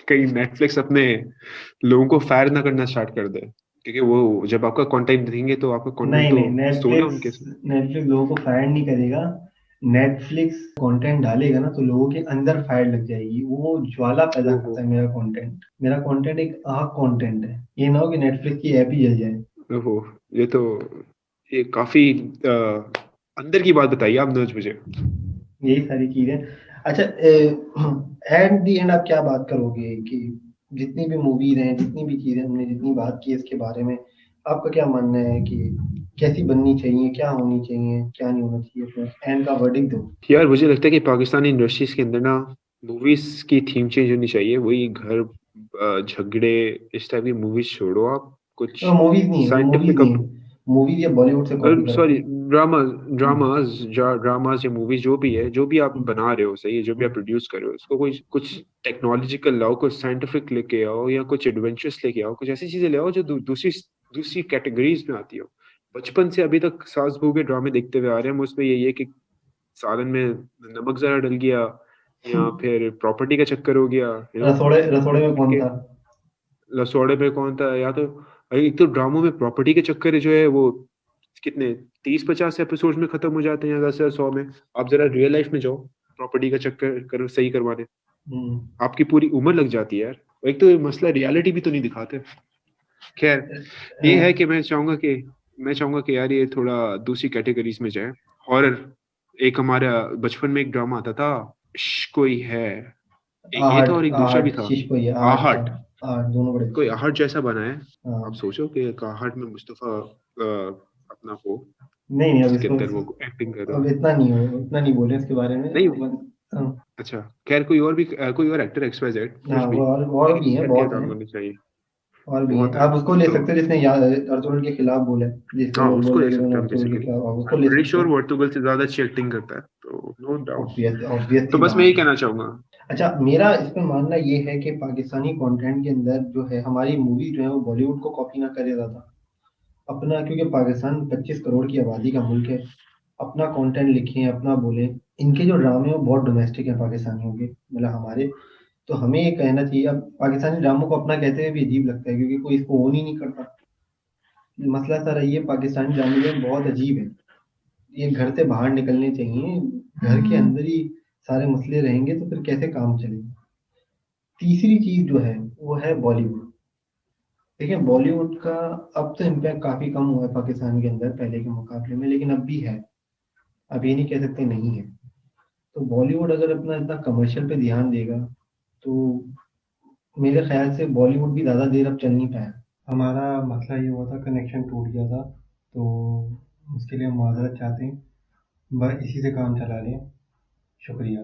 A: कहीं नेटफ्लिक्स अपने लोगों को फायर ना करना स्टार्ट कर दे, क्योंकि वो जब आपका कंटेंट देंगे तो आपका कंटेंट
B: नहीं
A: तो
B: नहीं,
A: स्टोल है
B: नेटफ्लिक्स
A: उनके से।
B: नेटफ्लिक्स लोगों को फायर नहीं करेगा। नेटफ्लिक्स कंटेंट डालेगा ना तो लोगों के अंदर फायर लग जाएगी, वो ज्वाला पैदा
A: ओहो।
B: करता है मेरा कंटेंट एक आग कंटेंट है, ये ना हो कि नेटफ्लिक्स की ऐप ही जल जाए।
A: ओहो, ये तो ये काफी अंदर की बात बताइए आपने आज मुझे।
B: यही सारी चीजें। अच्छा, एट दी एंड आप क्या बात करोगे कि जितनी भी मूवीज हैं, जितनी भी चीजें हमने जितनी बात की इसके बारे में, आपका क्या मानना है कि कैसी बननी चाहिए, क्या होनी चाहिए, क्या नहीं होना चाहिए? अपना एंड का वर्डिक्ट दो।
A: यार मुझे लगता है कि पाकिस्तानी इंडस्ट्रीज के अंदर ना मूवीज की थीम चेंज होनी चाहिए। वही घर, झगड़े, इस टाइप की मूवीज छोड़ो आप, कुछ
B: मूवीज नहीं है, वो मूवीज
A: साइंटिफिक।
B: नहीं है, मूवीज या बॉलीवुड से कॉपी करके।
A: सॉरी, ड्रामा,
B: हम्म,
A: ड्रामाज या मूवीज जो भी है, जो भी आप
B: हम्म,
A: बना रहे हो, सही है, जो भी आप
B: हम्म,
A: प्रोड्यूस कर रहे हो, उसको कोई कुछ टेक्नोलॉजिकल लाओ, कुछ साइंटिफिक लेके आओ, या कुछ एडवेंचरस लेके आओ, कुछ ऐसी चीजें ले आओ जो दूसरी दूसरी कैटेगरीज में आती हो। बचपन से अभी तक सास बहू के ड्रामे देखते हुए आ रहे हैं हम, उसमें यही है कि सालन में नमक जरा डल गया, या फिर प्रॉपर्टी का चक्कर हो गया,
B: रसोड़े रसोड़े में कौन था?
A: लसोड़े पे कौन था, या तो एक तो ड्रामों में प्रॉपर्टी के चक्कर जो है वो कितने 30-50 एपिसोड में खत्म हो जाते हैं, या 10 या 100 में। आप जरा रियल लाइफ में जाओ, प्रॉपर्टी का चक्कर सही करवाने,
B: हम्म,
A: आपकी पूरी उम्र लग जाती है यार। एक तो ये मसला, रियलिटी भी तो नहीं दिखाते। खैर, ये है कि मैं चाहूंगा कि यार ये थोड़ा दूसरी कैटेगरीज में जाए। हॉरर, एक हमारा बचपन में एक ड्रामा आता था, कोई है, एक ये था
B: आहट,
A: और एक दूसरा भी
B: आहट
A: था,
B: शीश को, ये आहट,
A: आहट।
B: आहट, आहट दोनों बड़े
A: कोई
B: अच्छे हैं।
A: आहट जैसा बना है। आप
B: हाँ।
A: सोचो कि एक आहट में मुस्तफा अपना हो,
B: नहीं नहीं, अब
A: उसके
B: इसको
A: अंदर वो एक्टिंग कर रहा
B: अब
A: हो।
B: इतना नहीं बोले इसके बारे में।
A: नहीं,
B: हाँ,
A: अच्छा, खैर कोई और भी कोई और एक्टर XYZ कुछ
B: हाँ,
A: भी,
B: वो और
A: लेकिन
B: भी हैं,
A: इसका क्या
B: बहुत हैं।
A: काम होनी चाहिए?
B: और भी हैं,
A: बहुत है।
B: आप उसको ले
A: तो
B: सकते हो जिसने याद अर्तुगरुल के खिलाफ बोला है, जिसको
A: हाँ,
B: वो
A: उसको
B: बोल
A: ले
B: रहे
A: सकते
B: कि
A: हैं हम
B: अर्तुगरुल के
A: बेसिकली।
B: खिलाफ, आप
A: आई
B: उसको
A: एम
B: ले
A: प्रीटी
B: सकते
A: श्योर
B: हो।
A: वो अर्तुगरुल से ज्यादा अच्छी एक्टिंग करता है, तो नो डाउट।
B: ऑब्वियस ऑब्वियस
A: तो
B: सी
A: बस मैं
B: बात
A: यही
B: है।
A: कहना चाहूंगा।
B: अच्छा, मेरा इस पे मानना ये है कि पाकिस्तानी कंटेंट के अंदर जो है, हमारी मूवी जो है वो बॉलीवुड को कॉपी ना करे ज़्यादा। अपना, क्योंकि पाकिस्तान 25 करोड़ की आबादी का मुल्क है, अपना कंटेंट लिखें, अपना बोलें। इनके जो ड्रामे हैं वो बहुत डोमेस्टिक है पाकिस्तानियों के, मतलब हमारे। तो हमें ये कहना चाहिए, अब पाकिस्तानी ड्रामों को अपना कहते हुए भी अजीब लगता है क्योंकि कोई इसको ओन ही नहीं करता। मसला सारा ये पाकिस्तानी ड्रामे जो है बहुत अजीब है। ये घर से बाहर निकलने चाहिए, घर के अंदर ही सारे मसले रहेंगे तो फिर कैसे काम चलेगा। तीसरी चीज़ जो है वो है बॉलीवुड। देखिए बॉलीवुड का अब तो इम्पैक्ट काफ़ी कम हुआ है पाकिस्तान के अंदर पहले के मुकाबले में, लेकिन अब भी है। अब ये नहीं कह सकते नहीं है। तो बॉलीवुड अगर अपना इतना कमर्शियल पे ध्यान देगा तो मेरे ख्याल से बॉलीवुड भी ज़्यादा देर अब चल नहीं पाया। हमारा मसला ये हुआ था, कनेक्शन टूट गया था, तो उसके लिए हम माज़रत चाहते हैं। बस इसी से काम चला लें। शुक्रिया।